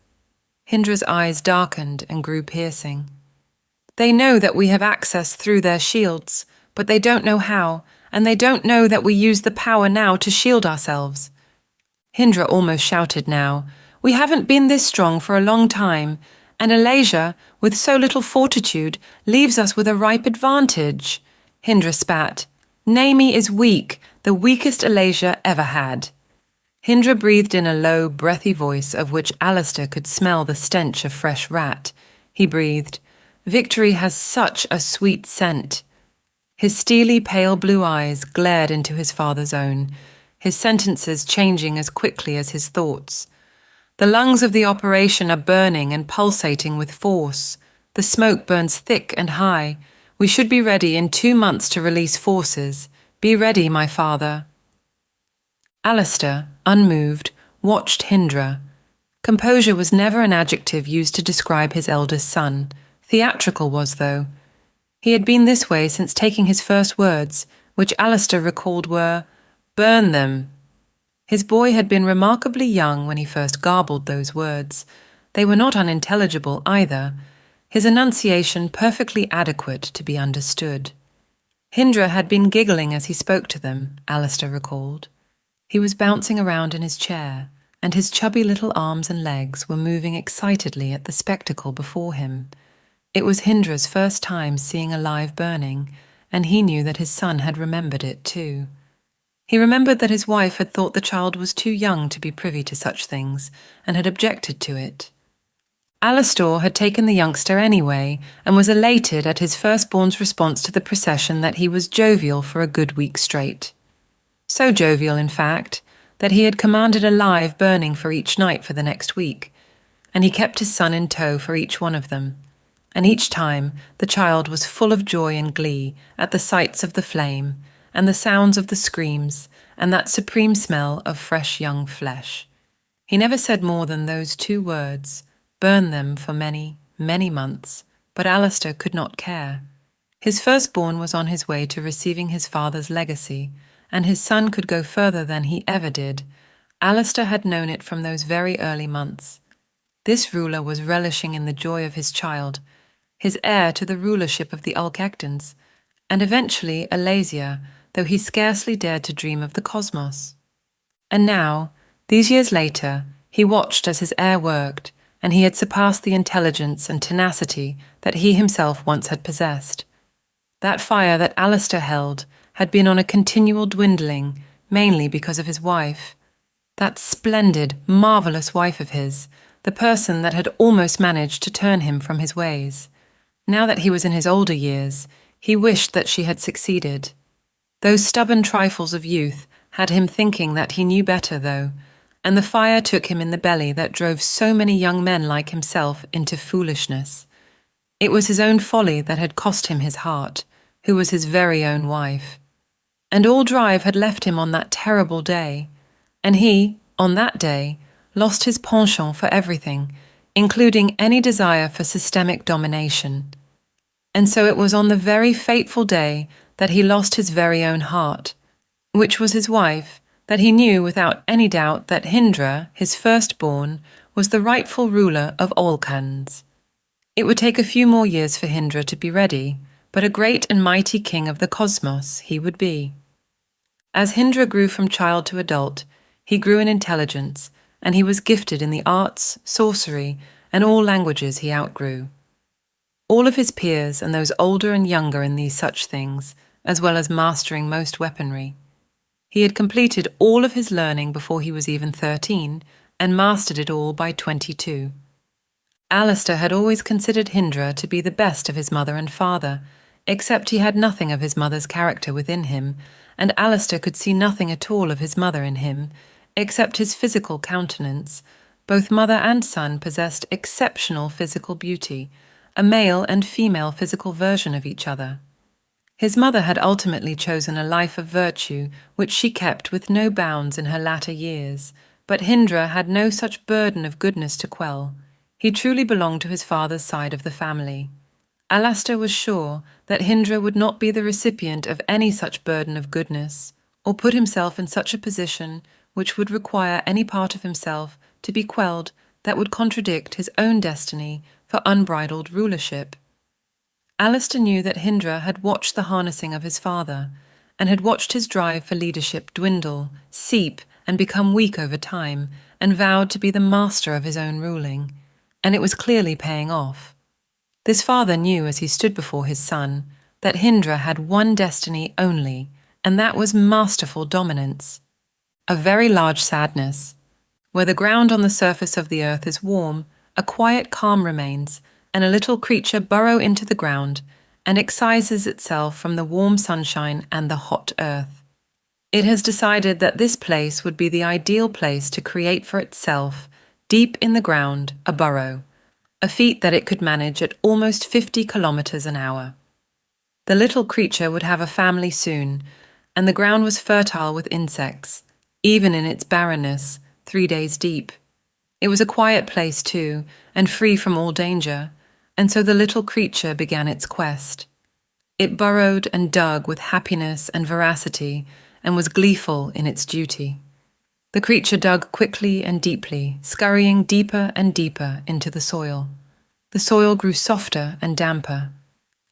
Hindra's eyes darkened and grew piercing. "They know that we have access through their shields, but they don't know how, and they don't know that we use the power now to shield ourselves." Hindra almost shouted now. "We haven't been this strong for a long time, and Alasia, with so little fortitude, leaves us with a ripe advantage." Hindra spat. "Naeme is weak, the weakest Alasia ever had." Hindra breathed in a low, breathy voice of which Alastor could smell the stench of fresh rat. He breathed, "Victory has such a sweet scent." His steely, pale blue eyes glared into his father's own, his sentences changing as quickly as his thoughts. "The lungs of the operation are burning and pulsating with force. The smoke burns thick and high. We should be ready in 2 months to release forces. Be ready, my father." Alastor, unmoved, watched Hindra. Composure was never an adjective used to describe his eldest son. Theatrical was, though. He had been this way since taking his first words, which Alastor recalled were, "Burn them." His boy had been remarkably young when he first garbled those words. They were not unintelligible either, his enunciation perfectly adequate to be understood. Hindra had been giggling as he spoke to them, Alastor recalled. He was bouncing around in his chair, and his chubby little arms and legs were moving excitedly at the spectacle before him. It was Hindra's first time seeing a live burning, and he knew that his son had remembered it too. He remembered that his wife had thought the child was too young to be privy to such things, and had objected to it. Alastor had taken the youngster anyway, and was elated at his firstborn's response to the procession that he was jovial for a good week straight. So jovial, in fact, that he had commanded a live burning for each night for the next week, and he kept his son in tow for each one of them. And each time the child was full of joy and glee at the sights of the flame, and the sounds of the screams, and that supreme smell of fresh young flesh. He never said more than those 2 words, "Burn them for many, many months," but Alastor could not care. His firstborn was on his way to receiving his father's legacy, and his son could go further than he ever did. Alastor had known it from those very early months. This ruler was relishing in the joy of his child, his heir to the rulership of the Alcactans, and eventually Alasia, though he scarcely dared to dream of the cosmos. And now, these years later, he watched as his heir worked, and he had surpassed the intelligence and tenacity that he himself once had possessed. That fire that Alastor held had been on a continual dwindling, mainly because of his wife. That splendid, marvellous wife of his, the person that had almost managed to turn him from his ways. Now that he was in his older years, he wished that she had succeeded. Those stubborn trifles of youth had him thinking that he knew better, though, and the fire took him in the belly that drove so many young men like himself into foolishness. It was his own folly that had cost him his heart, who was his very own wife. And all drive had left him on that terrible day, and he, on that day, lost his penchant for everything, including any desire for systemic domination. And so it was on the very fateful day that he lost his very own heart, which was his wife, that he knew without any doubt that Hindra, his firstborn, was the rightful ruler of R.E.Collins. It would take a few more years for Hindra to be ready, but a great and mighty king of the cosmos he would be. As Hindra grew from child to adult, he grew in intelligence, and he was gifted in the arts, sorcery, and all languages he outgrew. All of his peers, and those older and younger in these such things, as well as mastering most weaponry. He had completed all of his learning before he was even 13, and mastered it all by 22. Alastor had always considered Hindra to be the best of his mother and father, except he had nothing of his mother's character within him, and Alastor could see nothing at all of his mother in him, except his physical countenance. Both mother and son possessed exceptional physical beauty, a male and female physical version of each other. His mother had ultimately chosen a life of virtue, which she kept with no bounds in her latter years, but Hindra had no such burden of goodness to quell. He truly belonged to his father's side of the family. Alastor was sure that Hindra would not be the recipient of any such burden of goodness, or put himself in such a position which would require any part of himself to be quelled that would contradict his own destiny for unbridled rulership. Alastor knew that Hindra had watched the harnessing of his father, and had watched his drive for leadership dwindle, seep, and become weak over time, and vowed to be the master of his own ruling, and it was clearly paying off. This father knew as he stood before his son that Hindra had one destiny only, and that was masterful dominance. A very large sadness. Where the ground on the surface of the earth is warm, a quiet calm remains, and a little creature burrow into the ground and excises itself from the warm sunshine and the hot earth. It has decided that this place would be the ideal place to create for itself, deep in the ground, a burrow, a feat that it could manage at almost 50 kilometers an hour. The little creature would have a family soon, and the ground was fertile with insects, even in its barrenness, 3 days deep. It was a quiet place too, and free from all danger, and so the little creature began its quest. It burrowed and dug with happiness and veracity, and was gleeful in its duty. The creature dug quickly and deeply, scurrying deeper and deeper into the soil. The soil grew softer and damper,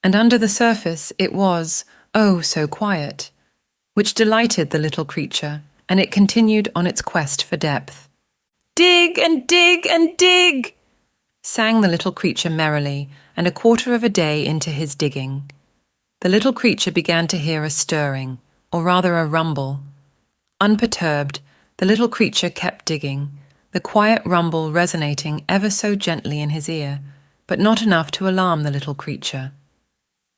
and under the surface it was, oh, so quiet, which delighted the little creature, and it continued on its quest for depth. "Dig and dig and dig!" sang the little creature merrily, and a quarter of a day into his digging. The little creature began to hear a stirring, or rather a rumble. Unperturbed, the little creature kept digging, the quiet rumble resonating ever so gently in his ear, but not enough to alarm the little creature.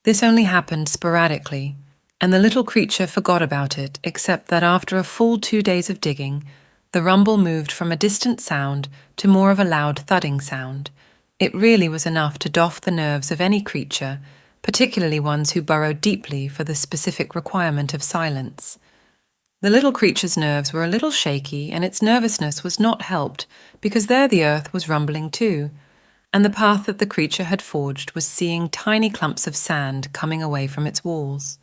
This only happened sporadically, and the little creature forgot about it, except that after a full 2 days of digging, the rumble moved from a distant sound to more of a loud thudding sound. It really was enough to doff the nerves of any creature, particularly ones who burrowed deeply for the specific requirement of silence. The little creature's nerves were a little shaky, and its nervousness was not helped because there the earth was rumbling too, and the path that the creature had forged was seeing tiny clumps of sand coming away from its walls.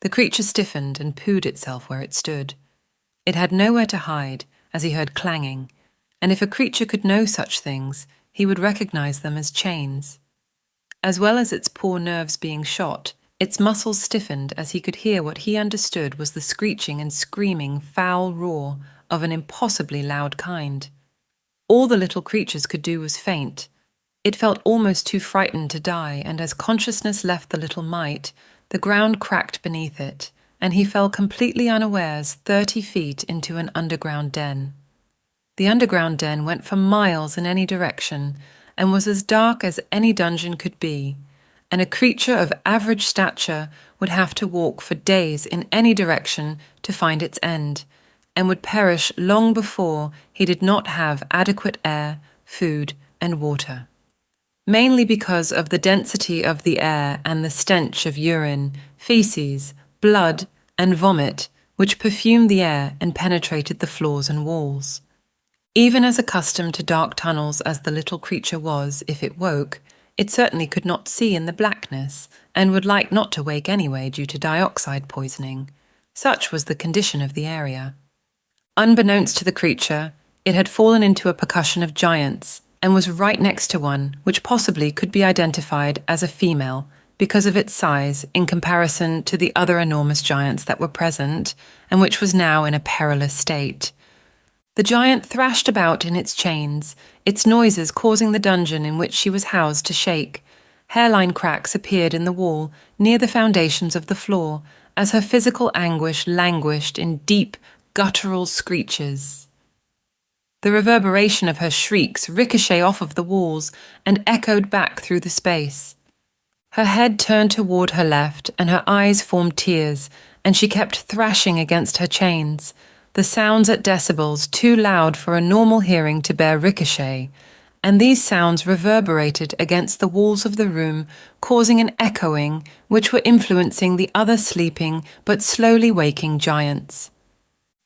The creature stiffened and pooed itself where it stood. It had nowhere to hide, as he heard clanging, and if a creature could know such things, he would recognize them as chains. As well as its poor nerves being shot, its muscles stiffened as he could hear what he understood was the screeching and screaming foul roar of an impossibly loud kind. All the little creatures could do was faint. It felt almost too frightened to die, and as consciousness left the little mite, the ground cracked beneath it, and he fell completely unawares 30 feet into an underground den. The underground den went for miles in any direction, and was as dark as any dungeon could be, and a creature of average stature would have to walk for days in any direction to find its end, and would perish long before he did not have adequate air, food, and water. Mainly because of the density of the air and the stench of urine, feces, blood, and vomit, which perfumed the air and penetrated the floors and walls. Even as accustomed to dark tunnels as the little creature was, if it woke, it certainly could not see in the blackness, and would like not to wake anyway due to dioxide poisoning. Such was the condition of the area. Unbeknownst to the creature, it had fallen into a percussion of giants, and was right next to one which possibly could be identified as a female because of its size in comparison to the other enormous giants that were present, and which was now in a perilous state. The giant thrashed about in its chains, its noises causing the dungeon in which she was housed to shake. Hairline cracks appeared in the wall near the foundations of the floor as her physical anguish languished in deep, guttural screeches. The reverberation of her shrieks ricocheted off of the walls and echoed back through the space. Her head turned toward her left, and her eyes formed tears, and she kept thrashing against her chains, the sounds at decibels too loud for a normal hearing to bear ricochet, and these sounds reverberated against the walls of the room, causing an echoing which were influencing the other sleeping but slowly waking giants.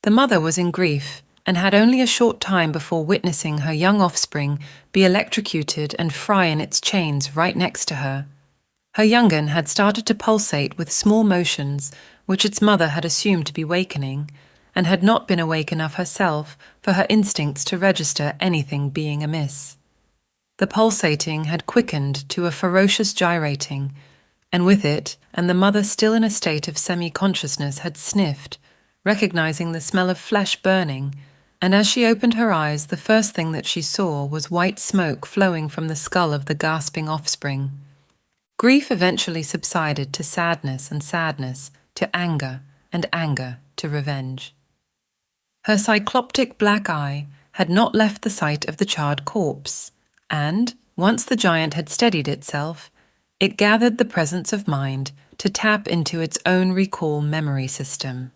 The mother was in grief and had only a short time before witnessing her young offspring be electrocuted and fry in its chains right next to her. Her young'un had started to pulsate with small motions which its mother had assumed to be wakening, and had not been awake enough herself for her instincts to register anything being amiss. The pulsating had quickened to a ferocious gyrating, and with it, and the mother still in a state of semi-consciousness had sniffed, recognizing the smell of flesh burning, and as she opened her eyes the first thing that she saw was white smoke flowing from the skull of the gasping offspring. Grief eventually subsided to sadness, to anger, and anger to revenge. Her cycloptic black eye had not left the sight of the charred corpse, and, once the giant had steadied itself, it gathered the presence of mind to tap into its own recall memory system.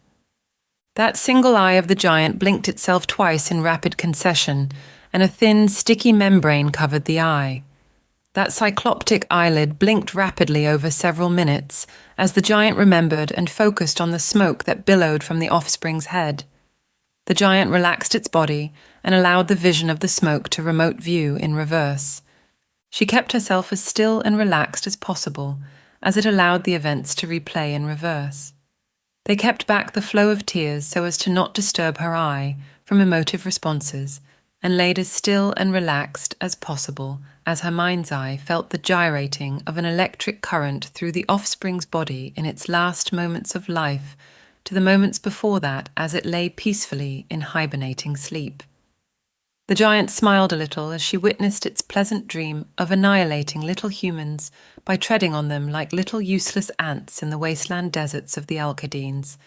That single eye of the giant blinked itself twice in rapid concession, and a thin, sticky membrane covered the eye. That cycloptic eyelid blinked rapidly over several minutes as the giant remembered and focused on the smoke that billowed from the offspring's head. The giant relaxed its body and allowed the vision of the smoke to remote view in reverse. She kept herself as still and relaxed as possible as it allowed the events to replay in reverse. They kept back the flow of tears so as to not disturb her eye from emotive responses, and laid as still and relaxed as possible as her mind's eye felt the gyrating of an electric current through the offspring's body in its last moments of life to the moments before that as it lay peacefully in hibernating sleep. The giant smiled a little as she witnessed its pleasant dream of annihilating little humans by treading on them like little useless ants in the wasteland deserts of the Alkadines,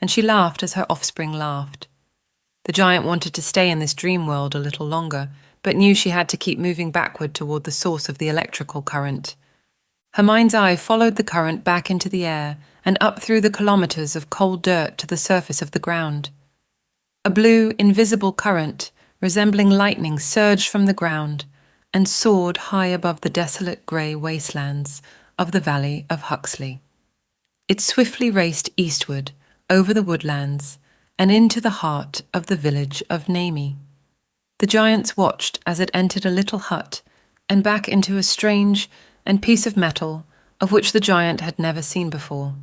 and she laughed as her offspring laughed. The giant wanted to stay in this dream world a little longer, but knew she had to keep moving backward toward the source of the electrical current. Her mind's eye followed the current back into the air and up through the kilometers of cold dirt to the surface of the ground. A blue, invisible current, resembling lightning, surged from the ground and soared high above the desolate grey wastelands of the valley of Huxley. It swiftly raced eastward, over the woodlands, and into the heart of the village of Naeme. The giants watched as it entered a little hut and back into a strange and piece of metal of which the giant had never seen before.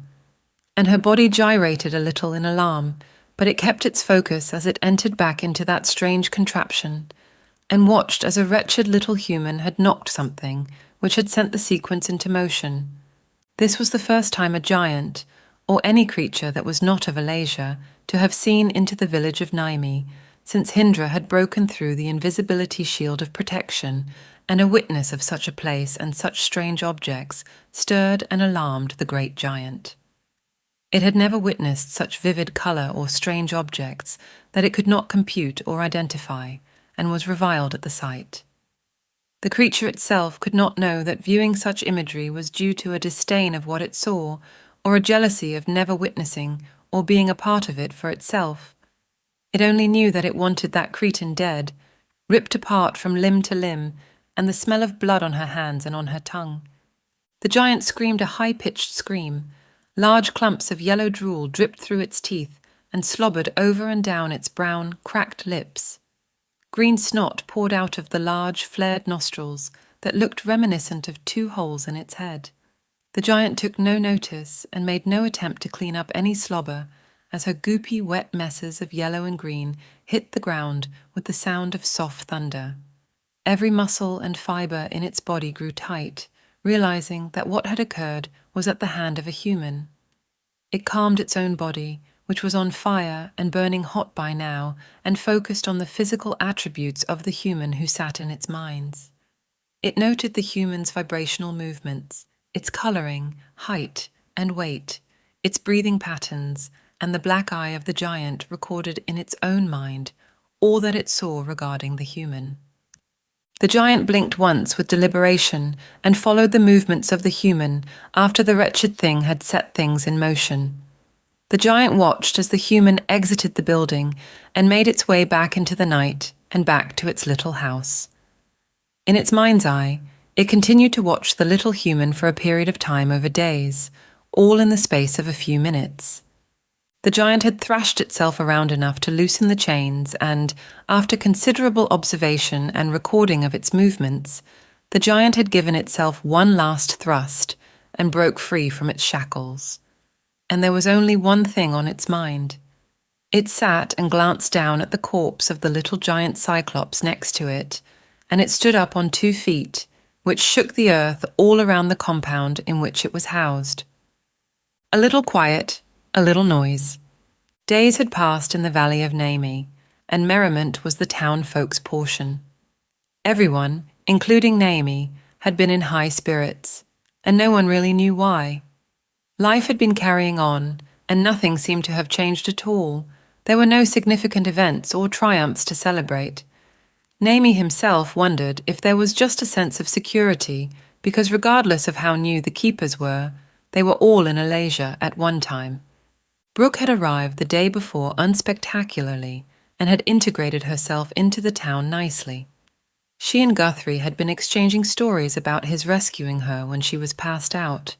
And her body gyrated a little in alarm, but it kept its focus as it entered back into that strange contraption and watched as a wretched little human had knocked something which had sent the sequence into motion. This was the first time a giant, or any creature that was not of Alasia, to have seen into the village of Naeme, since Hindra had broken through the invisibility shield of protection, and a witness of such a place and such strange objects stirred and alarmed the great giant. It had never witnessed such vivid colour or strange objects that it could not compute or identify, and was reviled at the sight. The creature itself could not know that viewing such imagery was due to a disdain of what it saw, or a jealousy of never witnessing or being a part of it for itself. It only knew that it wanted that Cretan dead, ripped apart from limb to limb, and the smell of blood on her hands and on her tongue. The giant screamed a high-pitched scream. Large clumps of yellow drool dripped through its teeth and slobbered over and down its brown, cracked lips. Green snot poured out of the large, flared nostrils that looked reminiscent of 2 holes in its head. The giant took no notice and made no attempt to clean up any slobber as her goopy, wet messes of yellow and green hit the ground with the sound of soft thunder. Every muscle and fibre in its body grew tight, realizing that what had occurred was at the hand of a human. It calmed its own body, which was on fire and burning hot by now, and focused on the physical attributes of the human who sat in its minds. It noted the human's vibrational movements, its colouring, height, and weight, its breathing patterns, and the black eye of the giant recorded in its own mind all that it saw regarding the human. The giant blinked once with deliberation and followed the movements of the human after the wretched thing had set things in motion. The giant watched as the human exited the building and made its way back into the night and back to its little house. In its mind's eye, it continued to watch the little human for a period of time over days, all in the space of a few minutes. The giant had thrashed itself around enough to loosen the chains and, after considerable observation and recording of its movements, the giant had given itself one last thrust and broke free from its shackles. And there was only one thing on its mind. It sat and glanced down at the corpse of the little giant Cyclops next to it, and it stood up on 2 feet, which shook the earth all around the compound in which it was housed. A little quiet, a little noise. Days had passed in the valley of Naeme, and merriment was the town folks' portion. Everyone, including Naeme, had been in high spirits, and no one really knew why. Life had been carrying on, and nothing seemed to have changed at all. There were no significant events or triumphs to celebrate. Naeme himself wondered if there was just a sense of security, because regardless of how new the keepers were, they were all in Alasia at one time. Brooke had arrived the day before unspectacularly and had integrated herself into the town nicely. She and Guthrie had been exchanging stories about his rescuing her when she was passed out,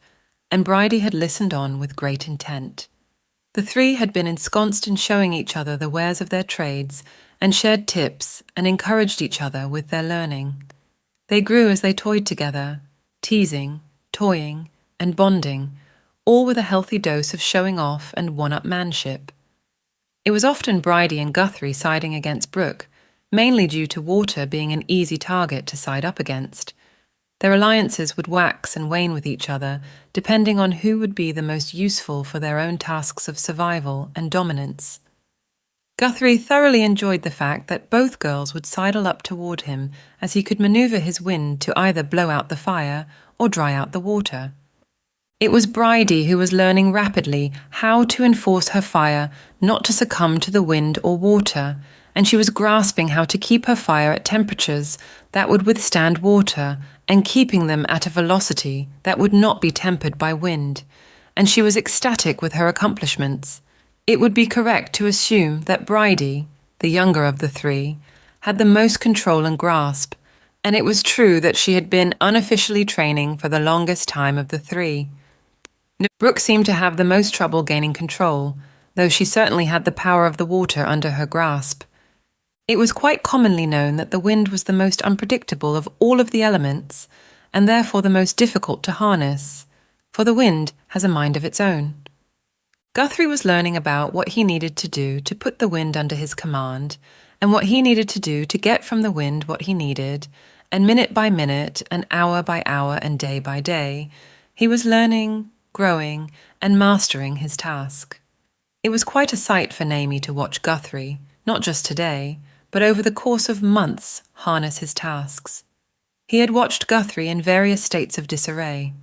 and Bridie had listened on with great intent. The 3 had been ensconced in showing each other the wares of their trades and shared tips and encouraged each other with their learning. They grew as they toyed together, teasing, toying, and bonding, all with a healthy dose of showing off and one-upmanship. It was often Bridie and Guthrie siding against Brooke, mainly due to water being an easy target to side up against. Their alliances would wax and wane with each other, depending on who would be the most useful for their own tasks of survival and dominance. Guthrie thoroughly enjoyed the fact that both girls would sidle up toward him as he could maneuver his wind to either blow out the fire or dry out the water. It was Bridie who was learning rapidly how to enforce her fire not to succumb to the wind or water, and she was grasping how to keep her fire at temperatures that would withstand water and keeping them at a velocity that would not be tempered by wind, and she was ecstatic with her accomplishments. It would be correct to assume that Bridie, the younger of the 3, had the most control and grasp, and it was true that she had been unofficially training for the longest time of the 3. Brooke seemed to have the most trouble gaining control, though she certainly had the power of the water under her grasp. It was quite commonly known that the wind was the most unpredictable of all of the elements, and therefore the most difficult to harness, for the wind has a mind of its own. Guthrie was learning about what he needed to do to put the wind under his command, and what he needed to do to get from the wind what he needed, and minute by minute, and hour by hour, and day by day, he was learning, growing, and mastering his task. It was quite a sight for Naeme to watch Guthrie, not just today, but over the course of months, harness his tasks. He had watched Guthrie in various states of disarray.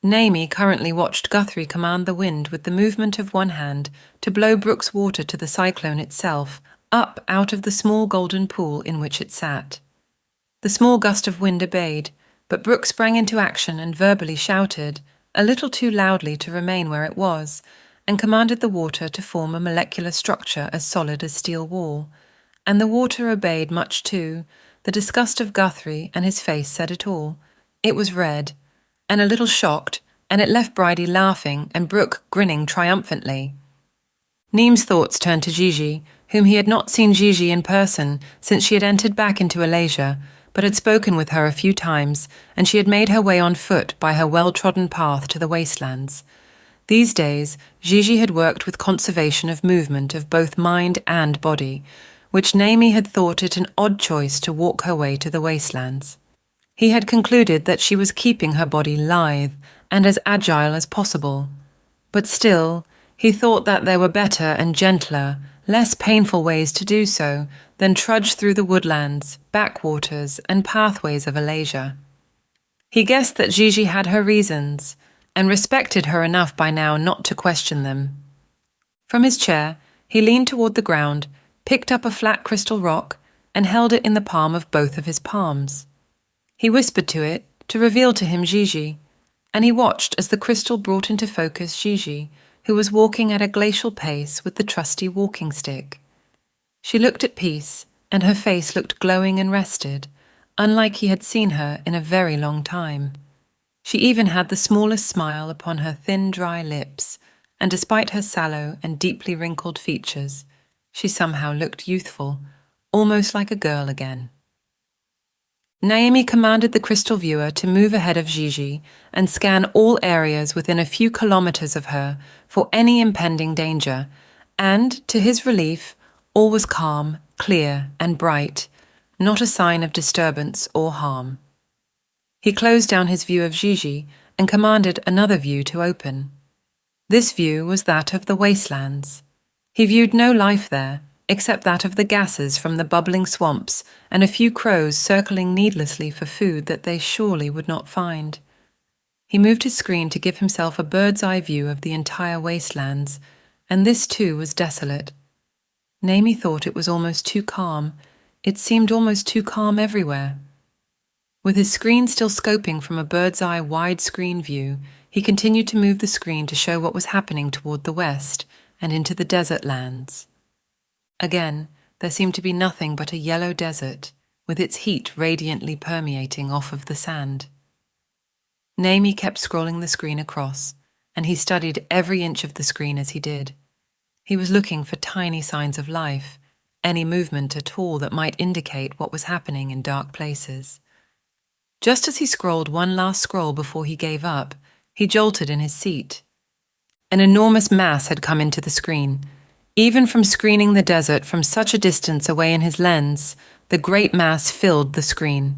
Naeme currently watched Guthrie command the wind with the movement of one hand to blow Brooke's water to the cyclone itself, up out of the small golden pool in which it sat. The small gust of wind obeyed, but Brooke sprang into action and verbally shouted, a little too loudly to remain where it was, and commanded the water to form a molecular structure as solid as steel wall. And the water obeyed much too. The disgust of Guthrie and his face said it all. It was red, and a little shocked, and it left Bridie laughing and Brooke grinning triumphantly. Naeme's thoughts turned to Gigi, whom he had not seen Gigi in person since she had entered back into Alasia, but had spoken with her a few times, and she had made her way on foot by her well-trodden path to the wastelands. These days, Gigi had worked with conservation of movement of both mind and body, which Naeme had thought it an odd choice to walk her way to the wastelands. He had concluded that she was keeping her body lithe and as agile as possible. But still, he thought that there were better and gentler, less painful ways to do so than trudge through the woodlands, backwaters, and pathways of Alasia. He guessed that Gigi had her reasons, and respected her enough by now not to question them. From his chair, he leaned toward the ground, picked up a flat crystal rock, and held it in the palm of both of his palms. He whispered to it to reveal to him Gigi, and he watched as the crystal brought into focus Gigi, who was walking at a glacial pace with the trusty walking stick. She looked at peace, and her face looked glowing and rested, unlike he had seen her in a very long time. She even had the smallest smile upon her thin, dry lips, and despite her sallow and deeply wrinkled features, she somehow looked youthful, almost like a girl again. Naeme commanded the crystal viewer to move ahead of Gigi and scan all areas within a few kilometers of her for any impending danger, and, to his relief, all was calm, clear, and bright, not a sign of disturbance or harm. He closed down his view of Gigi and commanded another view to open. This view was that of the wastelands. He viewed no life there, except that of the gases from the bubbling swamps and a few crows circling needlessly for food that they surely would not find. He moved his screen to give himself a bird's-eye view of the entire wastelands, and this too was desolate. Naeme thought it was almost too calm. It seemed almost too calm everywhere. With his screen still scoping from a bird's-eye wide-screen view, he continued to move the screen to show what was happening toward the west and into the desert lands. Again, there seemed to be nothing but a yellow desert, with its heat radiantly permeating off of the sand. Naeme kept scrolling the screen across, and he studied every inch of the screen as he did. He was looking for tiny signs of life, any movement at all that might indicate what was happening in dark places. Just as he scrolled one last scroll before he gave up, he jolted in his seat. An enormous mass had come into the screen. Even from screening the desert from such a distance away in his lens, the great mass filled the screen.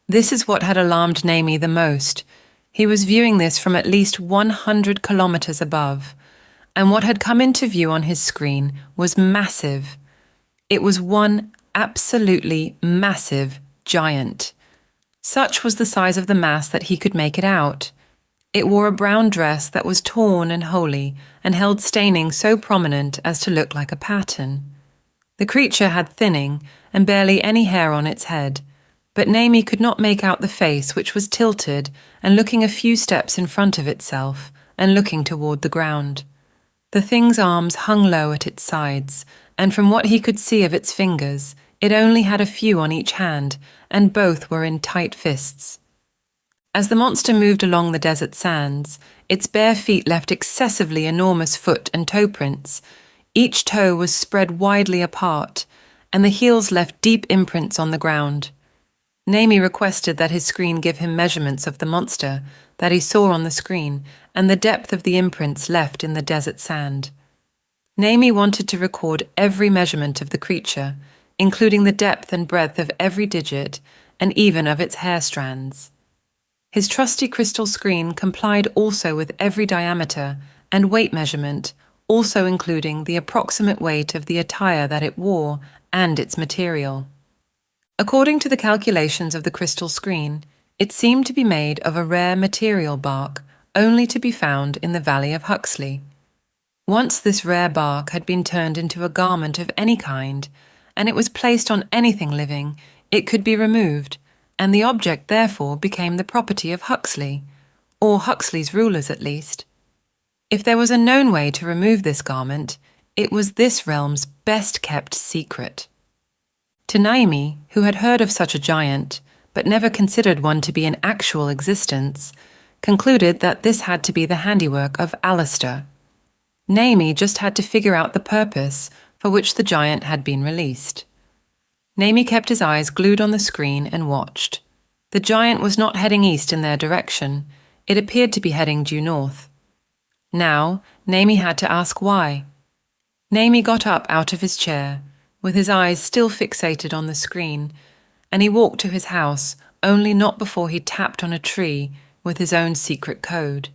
This is what had alarmed Naeme the most. He was viewing this from at least 100 kilometers above, and what had come into view on his screen was massive. It was one absolutely massive giant. Such was the size of the mass that he could make it out. It wore a brown dress that was torn and holey and held staining so prominent as to look like a pattern. The creature had thinning and barely any hair on its head, but Naeme could not make out the face, which was tilted and looking a few steps in front of itself and looking toward the ground. The thing's arms hung low at its sides, and from what he could see of its fingers, it only had a few on each hand, and both were in tight fists. As the monster moved along the desert sands, its bare feet left excessively enormous foot and toe prints. Each toe was spread widely apart, and the heels left deep imprints on the ground. Naeme requested that his screen give him measurements of the monster that he saw on the screen and the depth of the imprints left in the desert sand. Naeme wanted to record every measurement of the creature, including the depth and breadth of every digit and even of its hair strands. His trusty crystal screen complied also with every diameter and weight measurement, also including the approximate weight of the attire that it wore and its material. According to the calculations of the crystal screen, it seemed to be made of a rare material bark only to be found in the Valley of Huxley. Once this rare bark had been turned into a garment of any kind, and it was placed on anything living, it could be removed, and the object therefore became the property of Huxley, or Huxley's rulers at least. If there was a known way to remove this garment, it was this realm's best-kept secret. To Naeme, who had heard of such a giant, but never considered one to be in actual existence, concluded that this had to be the handiwork of Alastor. Naeme just had to figure out the purpose for which the giant had been released. Naeme kept his eyes glued on the screen and watched. The giant was not heading east in their direction. It appeared to be heading due north. Now, Naeme had to ask why. Naeme got up out of his chair, with his eyes still fixated on the screen, and he walked to his house, only not before he tapped on a tree with his own secret code.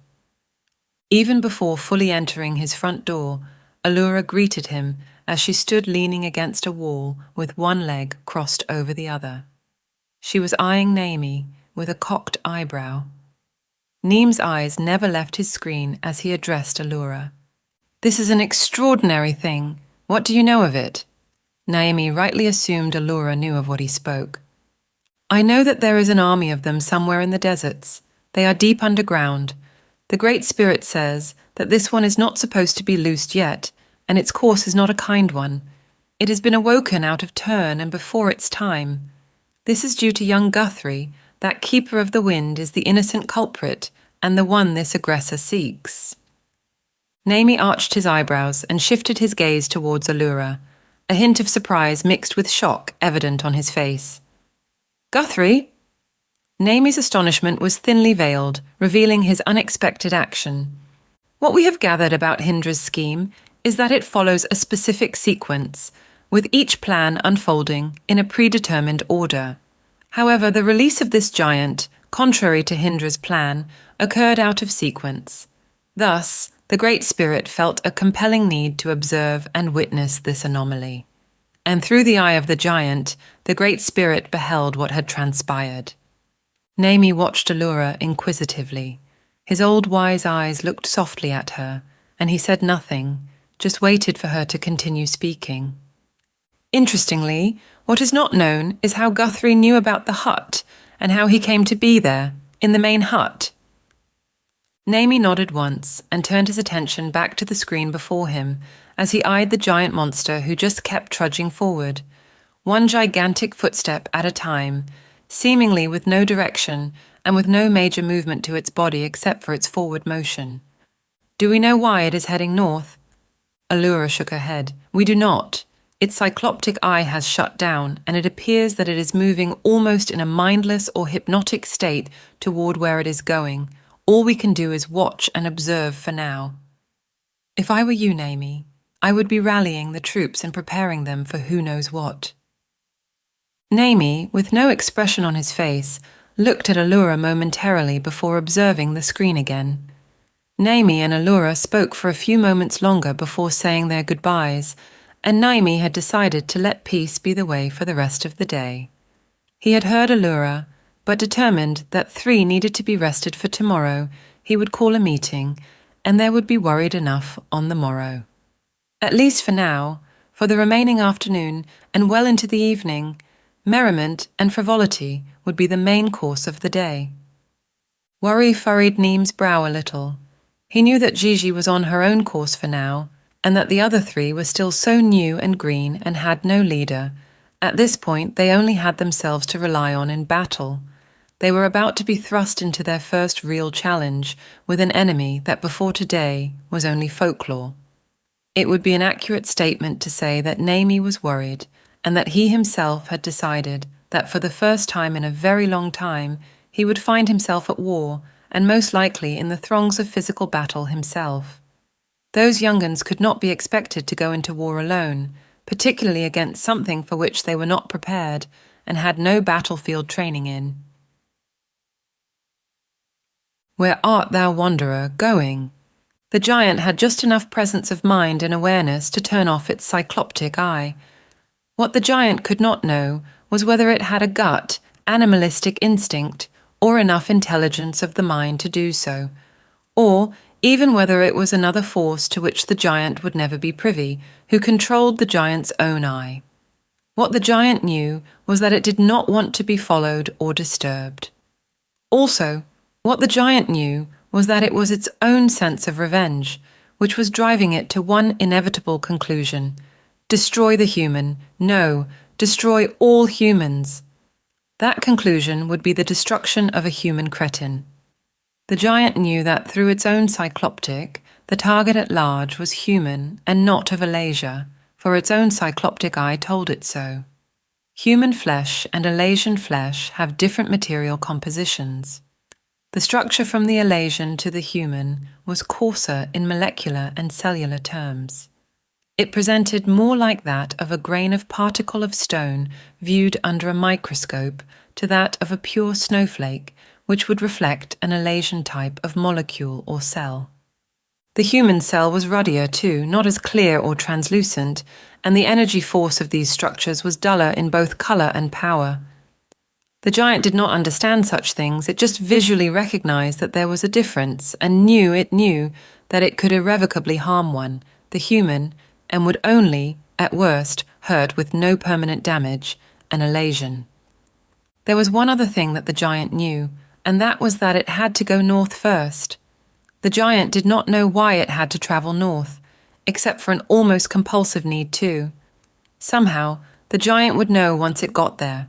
Even before fully entering his front door, Allura greeted him as she stood leaning against a wall with one leg crossed over the other. She was eyeing Naeme with a cocked eyebrow. Naeme's eyes never left his screen as he addressed Allura. "This is an extraordinary thing. What do you know of it?" Naeme rightly assumed Allura knew of what he spoke. "I know that there is an army of them somewhere in the deserts. They are deep underground. The Great Spirit says that this one is not supposed to be loosed yet, and its course is not a kind one. It has been awoken out of turn and before its time. This is due to young Guthrie, that keeper of the wind is the innocent culprit and the one this aggressor seeks. Naeme arched his eyebrows and shifted his gaze towards Allura, a hint of surprise mixed with shock evident on his face. "Guthrie?" Naeme's astonishment was thinly veiled, revealing his unexpected action. What we have gathered about Hindra's scheme is that it follows a specific sequence, with each plan unfolding in a predetermined order. However, the release of this giant, contrary to Hindra's plan, occurred out of sequence. Thus, the Great Spirit felt a compelling need to observe and witness this anomaly. And through the eye of the giant, the Great Spirit beheld what had transpired. Naeme watched Allura inquisitively. His old wise eyes looked softly at her, and he said nothing, just waited for her to continue speaking. Interestingly, what is not known is how Guthrie knew about the hut and how he came to be there, in the main hut. Naeme nodded once and turned his attention back to the screen before him as he eyed the giant monster who just kept trudging forward, one gigantic footstep at a time, seemingly with no direction and with no major movement to its body except for its forward motion. "Do we know why it is heading north?" Allura shook her head. "We do not. Its cycloptic eye has shut down, and it appears that it is moving almost in a mindless or hypnotic state toward where it is going. All we can do is watch and observe for now." "If I were you, Naeme, I would be rallying the troops and preparing them for who knows what." Naeme, with no expression on his face, looked at Allura momentarily before observing the screen again. Naeme and Allura spoke for a few moments longer before saying their goodbyes, and Naeme had decided to let peace be the way for the rest of the day. He had heard Allura, but determined that 3 needed to be rested for tomorrow, he would call a meeting, and there would be worried enough on the morrow. At least for now, for the remaining afternoon and well into the evening, merriment and frivolity would be the main course of the day. Worry furrowed Naeme's brow a little. He knew that Gigi was on her own course for now, and that the other 3 were still so new and green and had no leader. At this point, they only had themselves to rely on in battle. They were about to be thrust into their first real challenge with an enemy that before today was only folklore. It would be an accurate statement to say that Naeme was worried, and that he himself had decided that for the first time in a very long time he would find himself at war, and most likely in the throngs of physical battle himself. Those young'uns could not be expected to go into war alone, particularly against something for which they were not prepared and had no battlefield training in. "Where art thou, wanderer, going?" The giant had just enough presence of mind and awareness to turn off its cycloptic eye. What the giant could not know was whether it had a gut, animalistic instinct, or enough intelligence of the mind to do so, or even whether it was another force to which the giant would never be privy, who controlled the giant's own eye. What the giant knew was that it did not want to be followed or disturbed. Also, what the giant knew was that it was its own sense of revenge, which was driving it to one inevitable conclusion: destroy the human, no, destroy all humans. That conclusion would be the destruction of a human cretin. The giant knew that through its own cycloptic, the target at large was human and not of Alasia, for its own cycloptic eye told it so. Human flesh and Alasian flesh have different material compositions. The structure from the Alasian to the human was coarser in molecular and cellular terms. It presented more like that of a grain of particle of stone viewed under a microscope to that of a pure snowflake, which would reflect an Alasian type of molecule or cell. The human cell was ruddier too, not as clear or translucent, and the energy force of these structures was duller in both colour and power. The giant did not understand such things, it just visually recognized that there was a difference, and knew that it could irrevocably harm one, the human, and would only, at worst, hurt with no permanent damage, an Alasian. There was one other thing that the giant knew, and that was that it had to go north first. The giant did not know why it had to travel north, except for an almost compulsive need too. Somehow, the giant would know once it got there.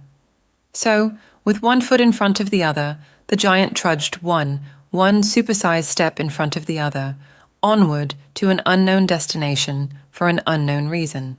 So, with one foot in front of the other, the giant trudged one supersized step in front of the other, onward to an unknown destination for an unknown reason.